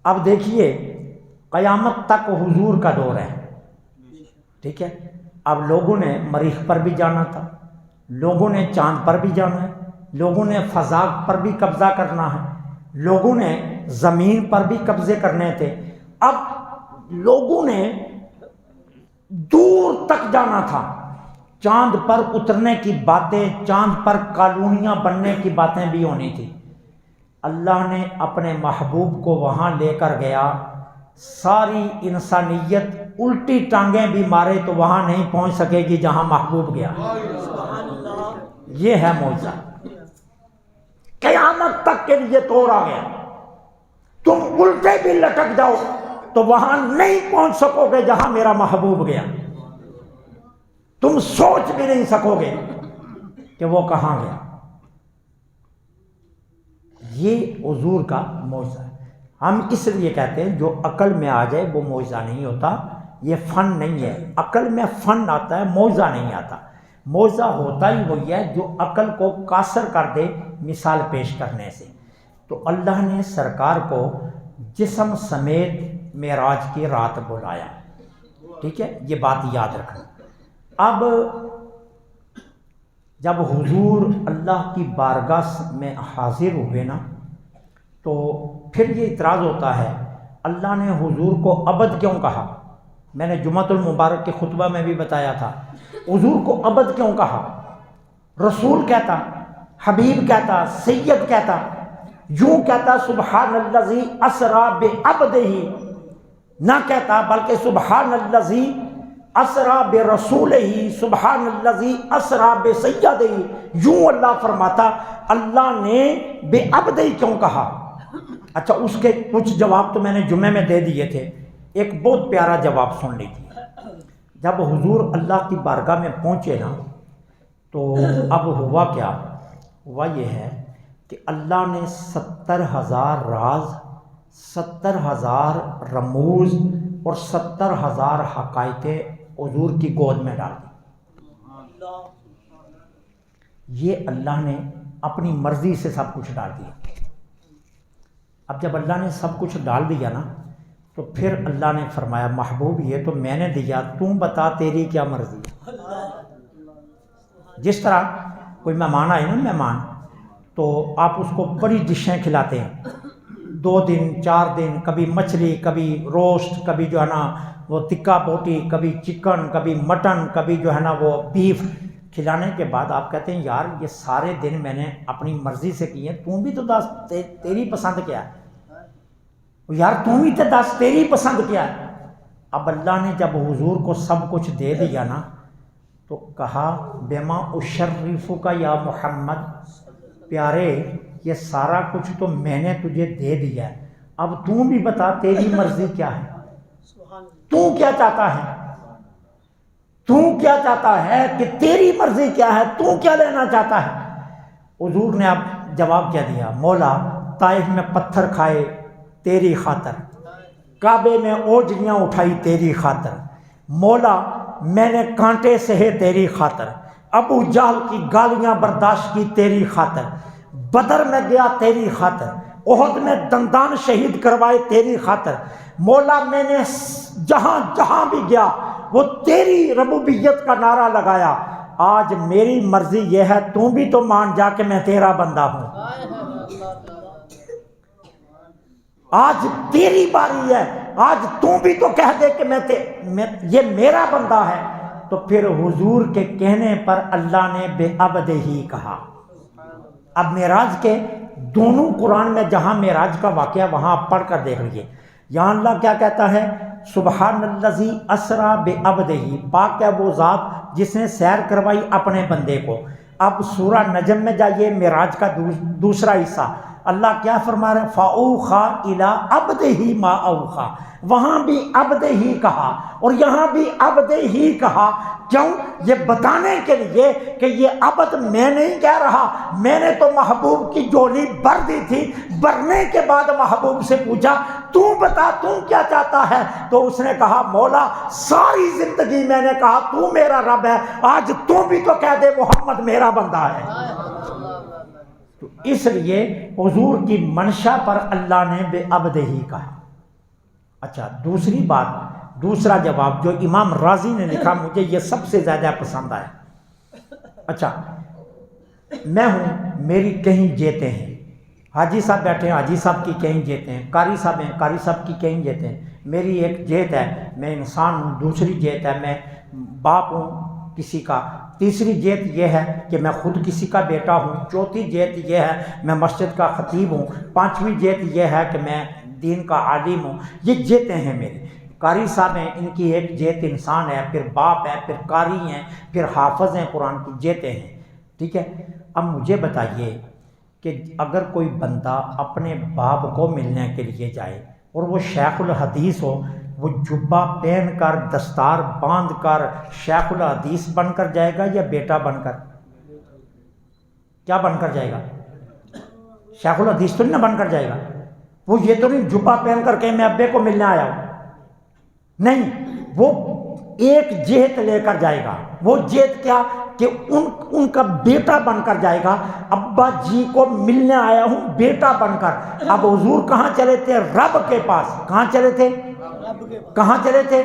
اب دیکھیے قیامت تک حضور کا دور ہے، ٹھیک ہے۔ اب لوگوں نے مریخ پر بھی جانا تھا، لوگوں نے چاند پر بھی جانا ہے، لوگوں نے فضا پر بھی قبضہ کرنا ہے، لوگوں نے زمین پر بھی قبضے کرنے تھے۔ اب لوگوں نے دور تک جانا تھا، چاند پر اترنے کی باتیں، چاند پر کالونیاں بننے کی باتیں بھی ہونی تھی۔ اللہ نے اپنے محبوب کو وہاں لے کر گیا، ساری انسانیت الٹی ٹانگیں بھی مارے تو وہاں نہیں پہنچ سکے گی جہاں محبوب گیا۔ یہ ہے معجزہ، قیامت تک کے لیے توڑ آ گیا۔ تم الٹے بھی لٹک جاؤ تو وہاں نہیں پہنچ سکو گے جہاں میرا محبوب گیا، تم سوچ بھی نہیں سکو گے کہ وہ کہاں گیا۔ یہ حضور کا معجزہ ہے۔ ہم اس لیے کہتے ہیں جو عقل میں آ جائے وہ معجزہ نہیں ہوتا، یہ فن نہیں ہے۔ عقل میں فن آتا ہے، معجزہ نہیں آتا۔ موعظہ ہوتا ہی وہی ہے جو عقل کو قاصر کر دے مثال پیش کرنے سے۔ تو اللہ نے سرکار کو جسم سمیت معراج کی رات بلایا، ٹھیک ہے، یہ بات یاد رکھنا۔ اب جب حضور اللہ کی بارگاہ میں حاضر ہوئے نا، تو پھر یہ اعتراض ہوتا ہے اللہ نے حضور کو عبد کیوں کہا؟ میں نے جمعۃ المبارک کے خطبہ میں بھی بتایا تھا، حضور کو عبد کیوں کہا؟ رسول کہتا، حبیب کہتا، سید کہتا، یوں کہتا سبحان الذی اسری بعبدہ، نہ کہتا بلکہ سبحان الذی اسری برسولہ، سبحان الذی اسری بسیدہ، یوں اللہ فرماتا اللہ نے بعبدہ کیوں کہا؟ اچھا، اس کے کچھ جواب تو میں نے جمعے میں دے دیے تھے، ایک بہت پیارا جواب سن لیجیے۔ جب حضور اللہ کی بارگاہ میں پہنچے نا، تو اب ہوا کیا؟ ہوا یہ ہے کہ اللہ نے 70,000 راز، 70,000 رموز اور 70,000 حقائق حضور کی گود میں ڈال دی۔ یہ اللہ نے اپنی مرضی سے سب کچھ ڈال دیا۔ اب جب اللہ نے سب کچھ ڈال دیا نا، تو پھر اللہ نے فرمایا محبوب یہ تو میں نے دیا، تم بتا تیری کیا مرضی ہے۔ جس طرح کوئی مہمان آئے نا، مہمان، تو آپ اس کو بڑی ڈشیں کھلاتے ہیں، 2 دن 4 دن، کبھی مچھلی، کبھی روسٹ، کبھی جو ہے نا وہ تکا بوٹی، کبھی چکن، کبھی مٹن، کبھی جو ہے نا وہ بیف، کھلانے کے بعد آپ کہتے ہیں یار یہ سارے دن میں نے اپنی مرضی سے کی ہیں، تم بھی تو دس تیری پسند کیا ہے یار، تم بھی تو دس تیری پسند کیا ہے۔ اب اللہ نے جب حضور کو سب کچھ دے دیا نا، تو کہا بما اشرفک یا محمد، پیارے یہ سارا کچھ تو میں نے تجھے دے دیا ہے، اب تم بھی بتا تیری مرضی کیا ہے، تو کیا چاہتا ہے، تو کیا چاہتا ہے کہ تیری مرضی کیا ہے، تو کیا لینا چاہتا ہے۔ حضور نے اب جواب کیا دیا، مولا طائف میں پتھر کھائے تیری خاطر، کعبے میں اوجڑیاں اٹھائی تیری خاطر، مولا میں نے کانٹے سہے تیری خاطر، ابو جہل کی گالیاں برداشت کی تیری خاطر، بدر میں گیا تیری خاطر، احد میں دندان شہید کروائے تیری خاطر، مولا میں نے جہاں جہاں بھی گیا وہ تیری ربوبیت کا نعرہ لگایا، آج میری مرضی یہ ہے تو بھی تو مان جا کہ میں تیرا بندہ ہوں، آج تیری باری ہے، آج تو بھی تو کہہ دے کہ یہ میرا بندہ ہے۔ تو پھر حضور کے کہنے پر اللہ نے بے عبد ہی کہا۔ اب معراج کے دونوں قرآن میں جہاں معراج کا واقعہ وہاں آپ پڑھ کر دیکھ لیجیے، یہاں اللہ کیا کہتا ہے، سبحان الذی اسری بعبدہ، پاک ہے وہ ذات جس نے سیر کروائی اپنے بندے کو۔ اب سورہ نجم میں جائیے، معراج کا دوسرا حصہ، اللہ کیا فرما رہے ہیں، فَأَوْحَىٰ إِلَىٰ عَبْدِهِ مَا أَوْحَىٰ، وہاں بھی عبد ہی کہا اور یہاں بھی عبد ہی کہا، کیوں؟ یہ بتانے کے لیے کہ یہ عبد میں نہیں کہہ رہا، میں نے تو محبوب کی جولی بھر دی تھی، بھرنے کے بعد محبوب سے پوچھا تو بتا تو کیا چاہتا ہے، تو اس نے کہا مولا ساری زندگی میں نے کہا تو میرا رب ہے، آج تو بھی تو کہہ دے محمد میرا بندہ ہے۔ تو اس لیے حضور کی منشا پر اللہ نے بے عبد ہی کہا۔ اچھا، دوسری بات، دوسرا جواب جو امام رازی نے لکھا، مجھے یہ سب سے زیادہ پسند آیا۔ اچھا، میں ہوں، میری کہیں جیتیں ہیں، حاجی صاحب بیٹھے ہیں، حاجی صاحب کی کہیں جیتیں ہیں، قاری صاحب ہیں، قاری صاحب کی کہیں جیتیں ہیں، میری ایک جیت ہے، میں انسان ہوں، دوسری جیت ہے میں باپ ہوں کسی کا، تیسری جیت یہ ہے کہ میں خود کسی کا بیٹا ہوں، چوتھی جیت یہ ہے میں مسجد کا خطیب ہوں، پانچویں جیت یہ ہے کہ میں دین کا عالم ہوں۔ یہ جیتیں ہیں میری۔ قاری صاحب ہیں، ان کی ایک جیت انسان ہے، پھر باپ ہے، پھر قاری ہیں، پھر حافظ ہیں، قرآن کی جیتیں ہیں، ٹھیک ہے۔ اب مجھے بتائیے کہ اگر کوئی بندہ اپنے باپ کو ملنے کے لیے جائے اور وہ شیخ الحدیث ہو، وہ جبہ پہن کر دستار باندھ کر شیخ الحدیث بن کر جائے گا یا بیٹا بن کر؟ کیا بن کر جائے گا؟ شیخ الحدیث تو نہیں بن کر جائے گا، وہ یہ تو نہیں جبہ پہن کر کہ میں ابے کو ملنے آیا ہوں، نہیں، وہ ایک جہت لے کر جائے گا. وہ جہت کیا کہ ان کا بیٹا بن کر جائے گا. ابا جی کو ملنے آیا ہوں بیٹا بن کر. اب حضور کہاں چلے تھے؟ رب کے پاس. کہاں چلے تھے؟ کہاں چلے تھے؟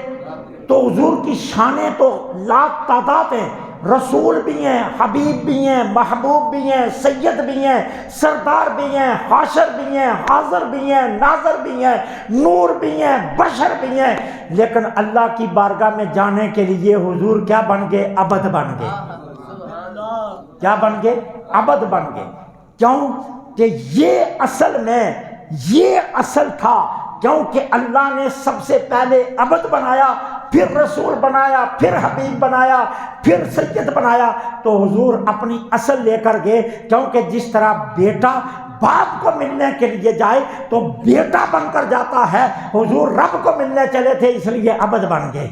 تو حضور کی شانیں تو لاکھ تعداد ہیں. رسول بھی ہیں، حبیب بھی ہیں، محبوب بھی ہیں، سید بھی ہیں، سردار بھی ہیں، حاشر بھی ہیں، حاضر بھی ہیں، ناظر بھی ہیں، نور بھی ہیں، بشر بھی ہیں. لیکن اللہ کی بارگاہ میں جانے کے لیے حضور کیا بن گئے؟ عبد بن گئے. کیا بن گئے؟ عبد بن گئے. کیوں کہ یہ اصل میں یہ اصل تھا. کیونکہ اللہ نے سب سے پہلے عبد بنایا، پھر رسول بنایا، پھر حبیب بنایا، پھر سید بنایا. تو حضور اپنی اصل لے کر گئے. کیونکہ جس طرح بیٹا باپ کو ملنے کے لیے جائے تو بیٹا بن کر جاتا ہے، حضور رب کو ملنے چلے تھے اس لیے عبد بن گئے.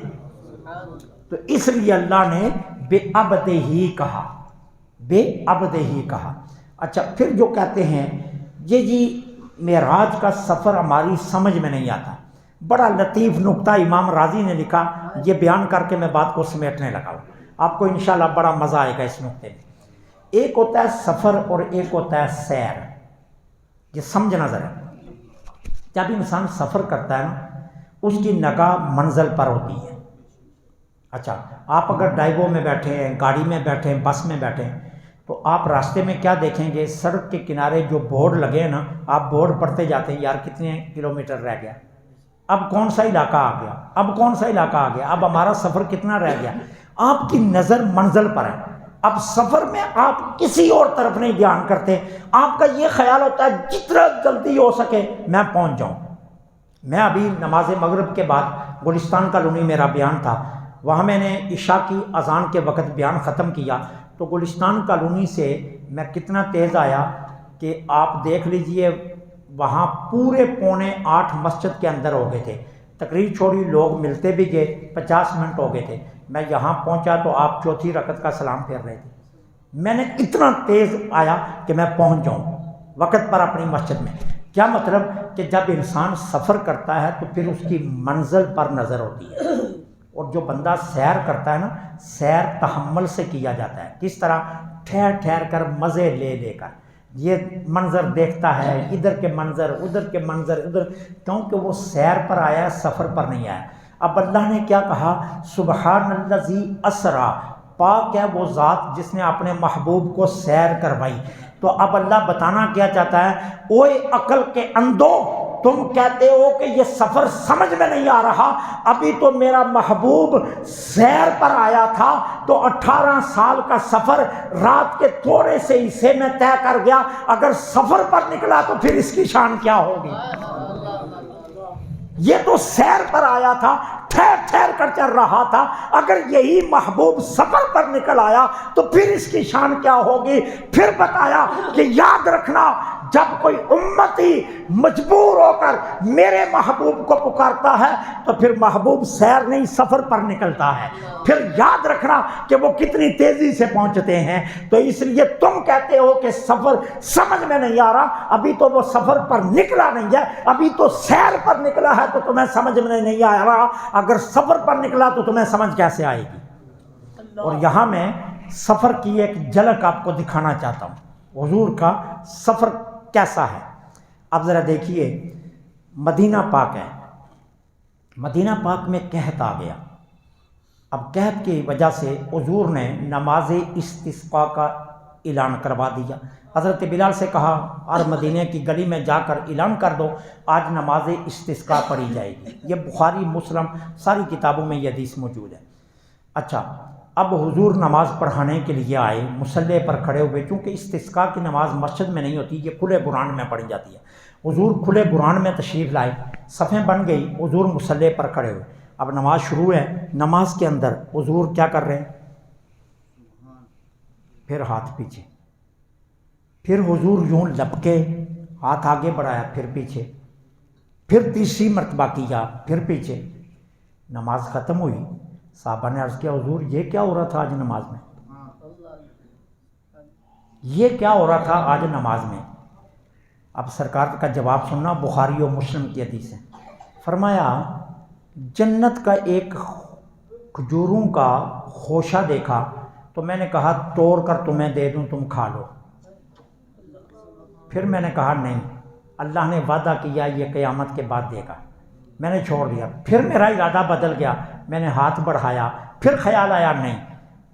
تو اس لیے اللہ نے بے عبد ہی کہا، بے عبد ہی کہا. اچھا، پھر جو کہتے ہیں یہ جی معراج کا سفر ہماری سمجھ میں نہیں آتا. بڑا لطیف نکتہ امام راضی نے لکھا، یہ بیان کر کے میں بات کو سمیٹنے لگا ہوں. آپ کو انشاءاللہ بڑا مزہ آئے گا اس نکتے میں. ایک ہوتا ہے سفر اور ایک ہوتا ہے سیر. یہ سمجھنا ذرا. جب انسان سفر کرتا ہے نا، اس کی نگاہ منزل پر ہوتی ہے. اچھا، آپ اگر ڈرائیو میں بیٹھے ہیں، گاڑی میں بیٹھے ہیں، بس میں بیٹھے ہیں، تو آپ راستے میں کیا دیکھیں گے؟ سڑک کے کنارے جو بورڈ لگے ہیں نا، آپ بورڈ پڑھتے جاتے ہیں، یار کتنے کلومیٹر رہ گیا، اب کون سا علاقہ آ گیا، اب کون سا علاقہ آ گیا، اب ہمارا سفر کتنا رہ گیا. آپ کی نظر منزل پر ہے. اب سفر میں آپ کسی اور طرف نہیں دھیان کرتے. آپ کا یہ خیال ہوتا ہے جتنا جلدی ہو سکے میں پہنچ جاؤں. میں ابھی نماز مغرب کے بعد گلستان کالونی میرا بیان تھا، وہاں میں نے عشاء کی اذان کے وقت بیان ختم کیا. تو گلستان کالونی سے میں کتنا تیز آیا کہ آپ دیکھ لیجئے، وہاں پورے 7:45 مسجد کے اندر ہو گئے تھے. تقریر چھوڑی، لوگ ملتے بھی گئے، 50 منٹ ہو گئے تھے. میں یہاں پہنچا تو آپ چوتھی رکعت کا سلام پھیر رہے تھے. میں نے اتنا تیز آیا کہ میں پہنچ جاؤں وقت پر اپنی مسجد میں. کیا مطلب کہ جب انسان سفر کرتا ہے تو پھر اس کی منزل پر نظر ہوتی ہے. اور جو بندہ سیر کرتا ہے نا، سیر تحمل سے کیا جاتا ہے. کس طرح؟ ٹھہر ٹھہر کر، مزے لے لے کر. یہ منظر دیکھتا ہے، ادھر کے منظر، ادھر کے منظر، ادھر، کیونکہ وہ سیر پر آیا ہے، سفر پر نہیں آیا. اب اللہ نے کیا کہا؟ سبحان الذی اسرا، پاک ہے وہ ذات جس نے اپنے محبوب کو سیر کروائی. تو اب اللہ بتانا کیا چاہتا ہے؟ اوے عقل کے اندھو، تم کہتے ہو کہ یہ سفر سمجھ میں نہیں آ رہا. ابھی تو میرا محبوب سیر پر آیا تھا تو 18 سال کا سفر رات کے تھوڑے سے حصے میں طے کر گیا. اگر سفر پر نکلا تو پھر اس کی شان کیا ہوگی؟ یہ تو سیر پر آیا تھا، ٹھہر ٹھہر کر چل رہا تھا. اگر یہی محبوب سفر پر نکل آیا تو پھر اس کی شان کیا ہوگی؟ پھر بتایا کہ یاد رکھنا، جب کوئی امتی مجبور ہو کر میرے محبوب کو پکارتا ہے تو پھر محبوب سیر نہیں سفر پر نکلتا ہے. پھر یاد رکھنا کہ وہ کتنی تیزی سے پہنچتے ہیں. تو اس لیے تم کہتے ہو کہ سفر سمجھ میں نہیں آ رہا، ابھی تو وہ سفر پر نکلا نہیں ہے، ابھی تو سیر پر نکلا ہے تو تمہیں سمجھ میں نہیں آ رہا. اگر سفر پر نکلا تو تمہیں سمجھ کیسے آئے گی؟ اور یہاں میں سفر کی ایک جھلک آپ کو دکھانا چاہتا ہوں، حضور کا سفر کیسا ہے. اب ذرا دیکھیے، مدینہ پاک ہے، مدینہ پاک میں قحط آ گیا. اب قحط کی وجہ سے حضور نے نماز استسقاء کا اعلان کروا دیا. حضرت بلال سے کہا، اور مدینہ کی گلی میں جا کر اعلان کر دو آج نماز استسقاء پڑھی جائے گی. یہ بخاری مسلم ساری کتابوں میں یہ حدیث موجود ہے. اچھا، اب حضور نماز پڑھانے کے لیے آئے، مصلی پر کھڑے ہوئے. چونکہ استسقاء کی نماز مسجد میں نہیں ہوتی، یہ کھلے قرآن میں پڑھی جاتی ہے. حضور کھلے قرآن میں تشریف لائے، صفیں بن گئی، حضور مصلی پر کھڑے ہوئے. اب نماز شروع ہے. نماز کے اندر حضور کیا کر رہے ہیں؟ پھر ہاتھ پیچھے، پھر حضور یوں لپکے، ہاتھ آگے بڑھایا، پھر پیچھے، پھر تیسری مرتبہ کیا، پھر پیچھے. نماز ختم ہوئی. صحابہ نے عرض کیا، حضور یہ کیا ہو رہا تھا آج نماز میں؟ یہ کیا ہو رہا تھا آج نماز میں؟ اب سرکار کا جواب سننا، بخاری و مسلم کی حدیث ہے. فرمایا، جنت کا ایک کھجوروں کا خوشہ دیکھا تو میں نے کہا توڑ کر تمہیں دے دوں تم کھا لو. پھر میں نے کہا نہیں، اللہ نے وعدہ کیا یہ قیامت کے بعد دے گا. میں نے چھوڑ دیا. پھر میرا ارادہ بدل گیا، میں نے ہاتھ بڑھایا، پھر خیال آیا نہیں.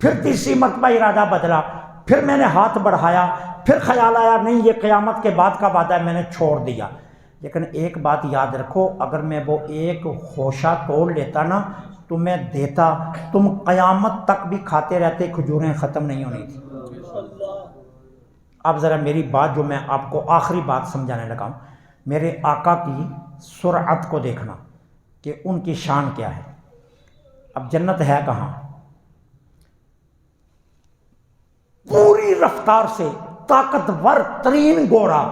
پھر تیسری مرتبہ ارادہ بدلا، پھر میں نے ہاتھ بڑھایا، پھر خیال آیا نہیں یہ قیامت کے بعد کا وعدہ ہے، میں نے چھوڑ دیا. لیکن ایک بات یاد رکھو، اگر میں وہ ایک خوشہ توڑ لیتا نا تمہیں دیتا، تم قیامت تک بھی کھاتے رہتے، کھجوریں ختم نہیں ہونی تھی. اب ذرا میری بات جو میں آپ کو آخری بات سمجھانے لگا ہوں، میرے آقا کی سرعت کو دیکھنا کہ ان کی شان کیا ہے. اب جنت ہے کہاں؟ پوری رفتار سے طاقتور ترین گھوڑا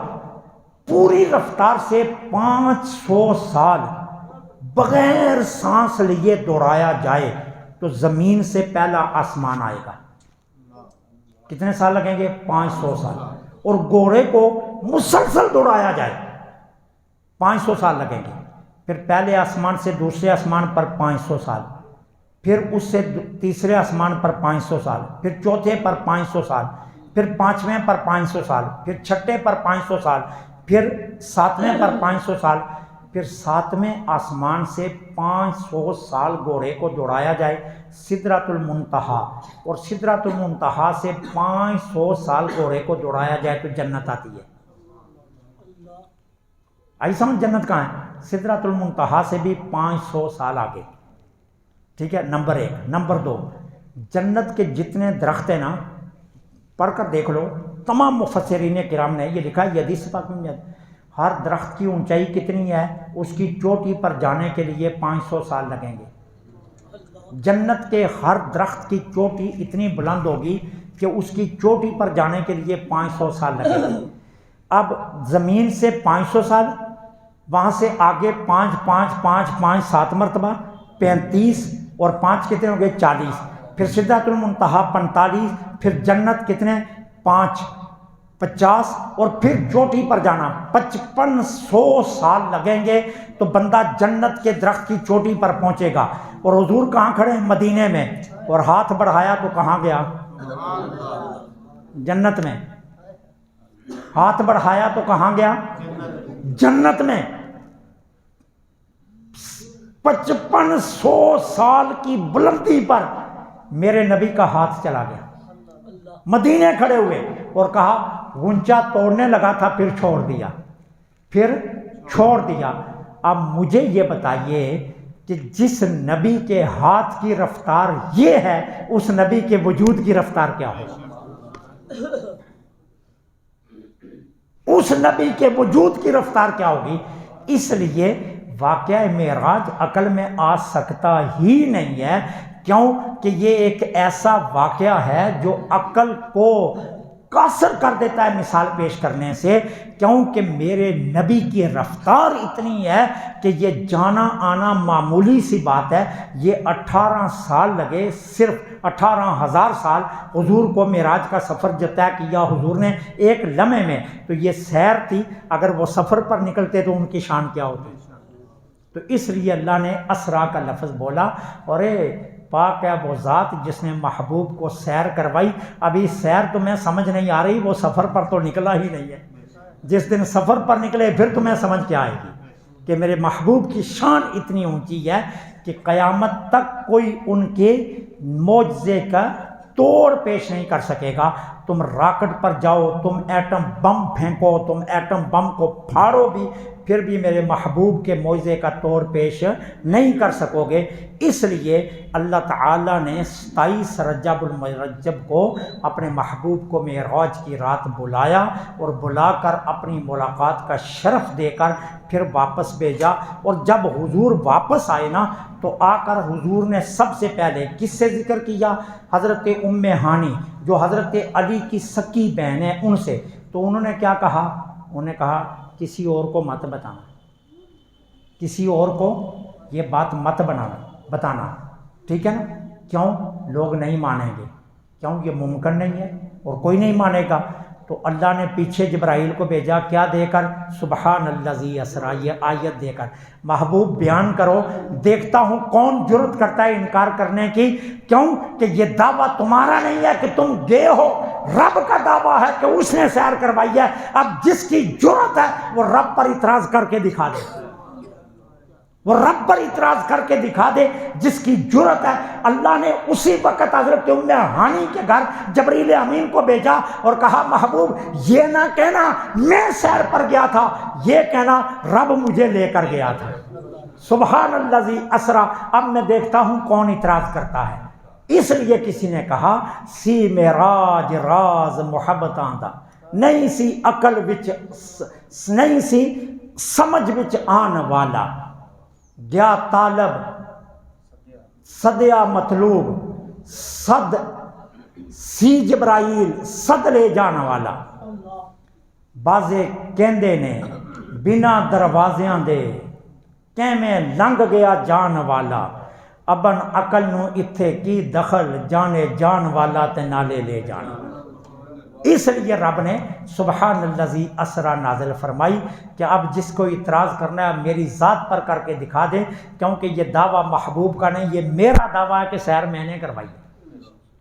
پوری رفتار سے 500 سال بغیر سانس لیے دوڑایا جائے تو زمین سے پہلا آسمان آئے گا. کتنے سال لگیں گے؟ 500 سال. اور گھوڑے کو مسلسل دوڑایا جائے 500 سال لگیں گے. پھر پہلے آسمان سے دوسرے آسمان پر 500 سال، پھر اس سے تیسرے آسمان پر 500 سال، پھر چوتھے پر 500 سال، پھر پانچویں پر 500 سال، پھر چھٹے پر 500 سال، پھر ساتویں پر 500 سال، پھر ساتویں آسمان سے 500 سال گھوڑے کو دوڑایا جائے سدرۃ المنتہا، اور سدرۃ المنتہا سے 500 سال گھوڑے کو دوڑایا جائے تو جنت آتی ہے. آئی سمجھ جنت کہاں ہے؟ سدرۃ المنتہا سے بھی 500 سال آگے. ٹھیک ہے، نمبر 1. نمبر 2، جنت کے جتنے درخت ہیں نا، پڑھ کر دیکھ لو، تمام مفسرین کرام نے یہ لکھا ہے، یہ حدیث پاک میں ہر درخت کی اونچائی کتنی ہے، اس کی چوٹی پر جانے کے لیے 500 سال لگیں گے. جنت کے ہر درخت کی چوٹی اتنی بلند ہوگی کہ اس کی چوٹی پر جانے کے لیے 500 سال لگیں گے. اب زمین سے 500 سال، وہاں سے آگے 5 5 5 5 7 مرتبہ 35، اور 5 کتنے ہوں گے؟ 40. پھر سدرۃ المنتہا 45، پھر جنت کتنے؟ 5 50، اور پھر چوٹی پر جانا 5500 سال لگیں گے تو بندہ جنت کے درخت کی چوٹی پر پہنچے گا. اور حضور کہاں کھڑے ہیں؟ مدینے میں. اور ہاتھ بڑھایا تو کہاں گیا؟ جنت میں. ہاتھ بڑھایا تو کہاں گیا؟ جنت میں. 5500 سال کی بلندی پر میرے نبی کا ہاتھ چلا گیا. مدینے کھڑے ہوئے اور کہا، غنچہ توڑنے لگا تھا پھر چھوڑ دیا، پھر چھوڑ دیا. اب مجھے یہ بتائیے کہ جس نبی کے ہاتھ کی رفتار یہ ہے، اس نبی کے وجود کی رفتار کیا ہوگی؟ اس نبی کے وجود کی رفتار کیا ہوگی؟ اس لیے واقعہ معراج عقل میں آ سکتا ہی نہیں ہے. کیوں کہ یہ ایک ایسا واقعہ ہے جو عقل کو قاصر کر دیتا ہے مثال پیش کرنے سے. کیونکہ میرے نبی کی رفتار اتنی ہے کہ یہ جانا آنا معمولی سی بات ہے. یہ 18 سال لگے، صرف 18,000 سال حضور کو معراج کا سفر جو طے کیا حضور نے ایک لمحے میں، تو یہ سیر تھی. اگر وہ سفر پر نکلتے تو ان کی شان کیا ہوتی؟ تو اس لیے اللہ نے اسرا کا لفظ بولا. اور پاک ہے وہ ذات جس نے محبوب کو سیر کروائی. ابھی سیر تمہیں سمجھ نہیں آ رہی، وہ سفر پر تو نکلا ہی نہیں ہے. جس دن سفر پر نکلے پھر تمہیں سمجھ کے آئے گی کہ میرے محبوب کی شان اتنی اونچی ہے کہ قیامت تک کوئی ان کے معجزے کا توڑ پیش نہیں کر سکے گا. تم راکٹ پر جاؤ، تم ایٹم بم پھینکو، تم ایٹم بم کو پھاڑو بھی، پھر بھی میرے محبوب کے معجزے کا توڑ پیش نہیں کر سکو گے. اس لیے اللہ تعالیٰ نے 27 رجب المرجب کو اپنے محبوب کو معراج کی رات بلایا، اور بلا کر اپنی ملاقات کا شرف دے کر پھر واپس بھیجا. اور جب حضور واپس آئے نا تو آ کر حضور نے سب سے پہلے کس سے ذکر کیا؟ حضرت ام ہانی جو حضرت علی کی سکی بہن ہے ان سے. تو انہوں نے کیا کہا؟ انہوں نے کہا کسی اور کو مت بتانا، کسی اور کو یہ بات مت بتانا. ٹھیک ہے نا؟ کیوں؟ لوگ نہیں مانیں گے. کیوں؟ یہ ممکن نہیں ہے اور کوئی نہیں مانے گا. تو اللہ نے پیچھے جبرائیل کو بھیجا کیا دے کر؟ سبحان الذی اسریٰ، یہ آیت دے کر، محبوب بیان کرو، دیکھتا ہوں کون جرت کرتا ہے انکار کرنے کی۔ کیوں کہ یہ دعویٰ تمہارا نہیں ہے کہ تم گئے ہو، رب کا دعویٰ ہے کہ اس نے سیر کروائی ہے۔ اب جس کی جرت ہے وہ رب پر اعتراض کر کے دکھا دے، وہ رب پر اعتراض کر کے دکھا دے جس کی جرت ہے۔ اللہ نے اسی وقت حضرت ام ہانی کے گھر جبریل امین کو بھیجا اور کہا محبوب یہ نہ کہنا میں سیر پر گیا تھا، یہ کہنا رب مجھے لے کر گیا تھا۔ سبحان الذی اسریٰ۔ اب میں دیکھتا ہوں کون اعتراض کرتا ہے۔ اس لیے کسی نے کہا سی معراج راز محبتاں دا، نہیں سی عقل وچ، نہیں سی سمجھ وچ آن والا، گیا طالب صدیا مطلوب، صد سی جبرائیل صد لے جانا والا۔ بازے کہندے نے بنا دروازیاں دے کیویں لنگ گیا جان والا، ابن عقل نو اتھے کی دخل، جانے جان والا تے نالے لے جانا۔ اس لیے رب نے سبحان الذی اسریٰ نازل فرمائی کہ اب جس کو اعتراض کرنا ہے میری ذات پر کر کے دکھا دے، کیونکہ یہ دعویٰ محبوب کا نہیں، یہ میرا دعویٰ ہے کہ سیر میں نے کروائی ہے،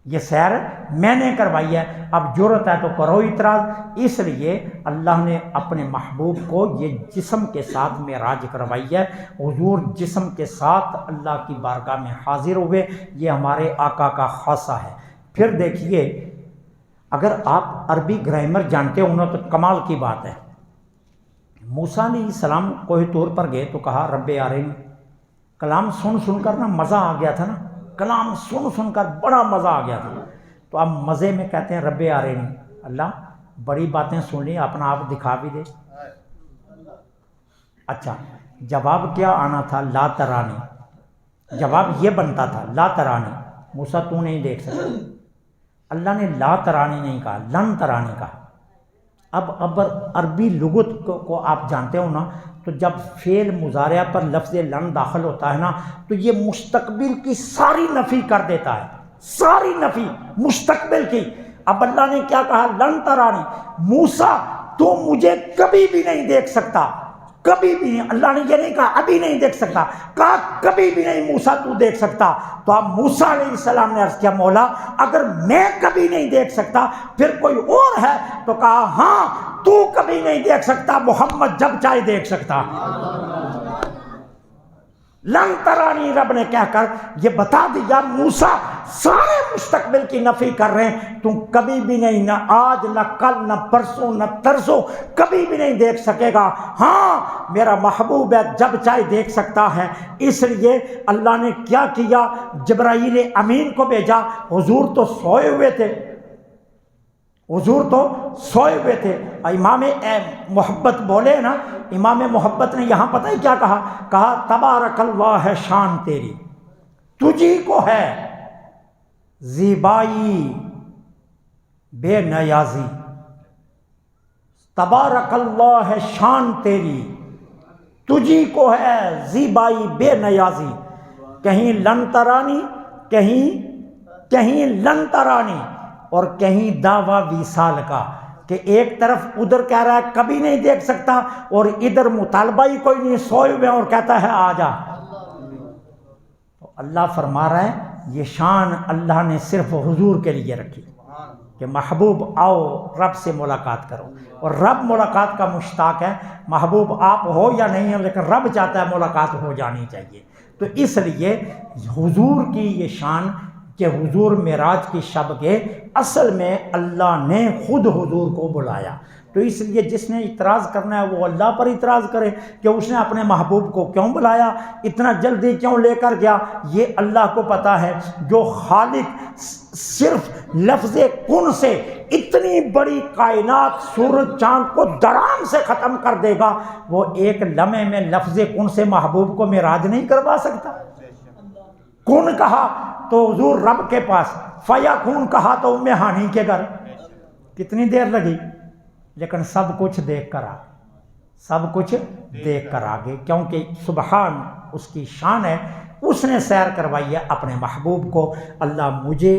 یہ سیر میں نے کروائی ہے۔ اب جرت ہے تو کرو اعتراض۔ اس لیے اللہ نے اپنے محبوب کو یہ جسم کے ساتھ معراج کروائی ہے، حضور جسم کے ساتھ اللہ کی بارگاہ میں حاضر ہوئے، یہ ہمارے آقا کا خاصہ ہے۔ پھر دیکھیے اگر آپ عربی گرامر جانتے ہو نا تو کمال کی بات ہے۔ موسیٰ علیہ السلام کوہ طور پر گئے تو کہا رب ارنی، کلام سن سن کر نا مزہ آ گیا تھا نا، کلام سن سن کر بڑا مزہ آ گیا تھا، تو اب مزے میں کہتے ہیں رب ارنی، اللہ بڑی باتیں سن لی، اپنا آپ دکھا بھی دے۔ اچھا جواب کیا آنا تھا؟ لا ترانی، جواب یہ بنتا تھا لا ترانی، موسیٰ تو نہیں دیکھ سکتا۔ اللہ نے لا ترانی نہیں کہا، لن ترانی کہا۔ اب عربی لغت کو آپ جانتے ہو نا، تو جب فعل مضارع پر لفظ لن داخل ہوتا ہے نا تو یہ مستقبل کی ساری نفی کر دیتا ہے، ساری نفی مستقبل کی۔ اب اللہ نے کیا کہا؟ لن ترانی، موسیٰ تو مجھے کبھی بھی نہیں دیکھ سکتا، کبھی بھی نہیں۔ اللہ نے یہ نہیں کہا ابھی نہیں دیکھ سکتا، کہا کبھی بھی نہیں موسیٰ تو دیکھ سکتا۔ تو اب موسیٰ علیہ السلام نے عرض کیا مولا اگر میں کبھی نہیں دیکھ سکتا پھر کوئی اور ہے؟ تو کہا ہاں تو کبھی نہیں دیکھ سکتا، محمد جب چاہے دیکھ سکتا۔ لن ترانی رب نے کہہ کر یہ بتا دیا موسیٰ سارے مستقبل کی نفی کر رہے ہیں، تم کبھی بھی نہیں، نہ آج نہ کل نہ پرسوں نہ ترسوں کبھی بھی نہیں دیکھ سکے گا۔ ہاں میرا محبوب ہے جب چاہے دیکھ سکتا ہے۔ اس لیے اللہ نے کیا کیا؟ جبرائیل امین کو بھیجا، حضور تو سوئے ہوئے تھے، حضور تو سوئے ہوئے تھے۔ امام محبت بولے نا، امام محبت نے یہاں پتہ ہی کیا کہا؟ کہا تبارک اللہ ہے شان تیری، تجھی کو ہے زیبائی بے نیازی، تبارک اللہ ہے شان تیری، تجھی کو ہے زیبائی بے نیازی۔ کہیں لن ترانی، کہیں لن ترانی، اور کہیں دعویٰ وصال کا، کہ ایک طرف ادھر کہہ رہا ہے کبھی نہیں دیکھ سکتا اور ادھر مطالبہ ہی کوئی نہیں، سوئے ہوئے اور کہتا ہے آ جا۔ تو اللہ فرما رہا ہے یہ شان اللہ نے صرف حضور کے لیے رکھی کہ محبوب آؤ رب سے ملاقات کرو، اور رب ملاقات کا مشتاق ہے۔ محبوب آپ ہو یا نہیں ہو لیکن رب چاہتا ہے ملاقات ہو جانی چاہیے۔ تو اس لیے حضور کی یہ شان کہ حضور معراج کی شب کے اصل میں اللہ نے خود حضور کو بلایا۔ تو اس لیے جس نے اعتراض کرنا ہے وہ اللہ پر اعتراض کرے کہ اس نے اپنے محبوب کو کیوں بلایا، اتنا جلدی کیوں لے کر گیا۔ یہ اللہ کو پتہ ہے۔ جو خالق صرف لفظ کن سے اتنی بڑی کائنات سورج چاند کو درام سے ختم کر دے گا، وہ ایک لمحے میں لفظ کن سے محبوب کو معراج نہیں کروا سکتا۔ کن کہا تو حضور رب کے پاس، فیکون کہا تو ام ہانی کے گھر، کتنی دیر لگی، لیکن سب کچھ دیکھ کر آگے، سب کچھ دیکھ کر آگے، کیونکہ سبحان اس کی شان ہے، اس نے سیر کروائی ہے اپنے محبوب کو۔ اللہ مجھے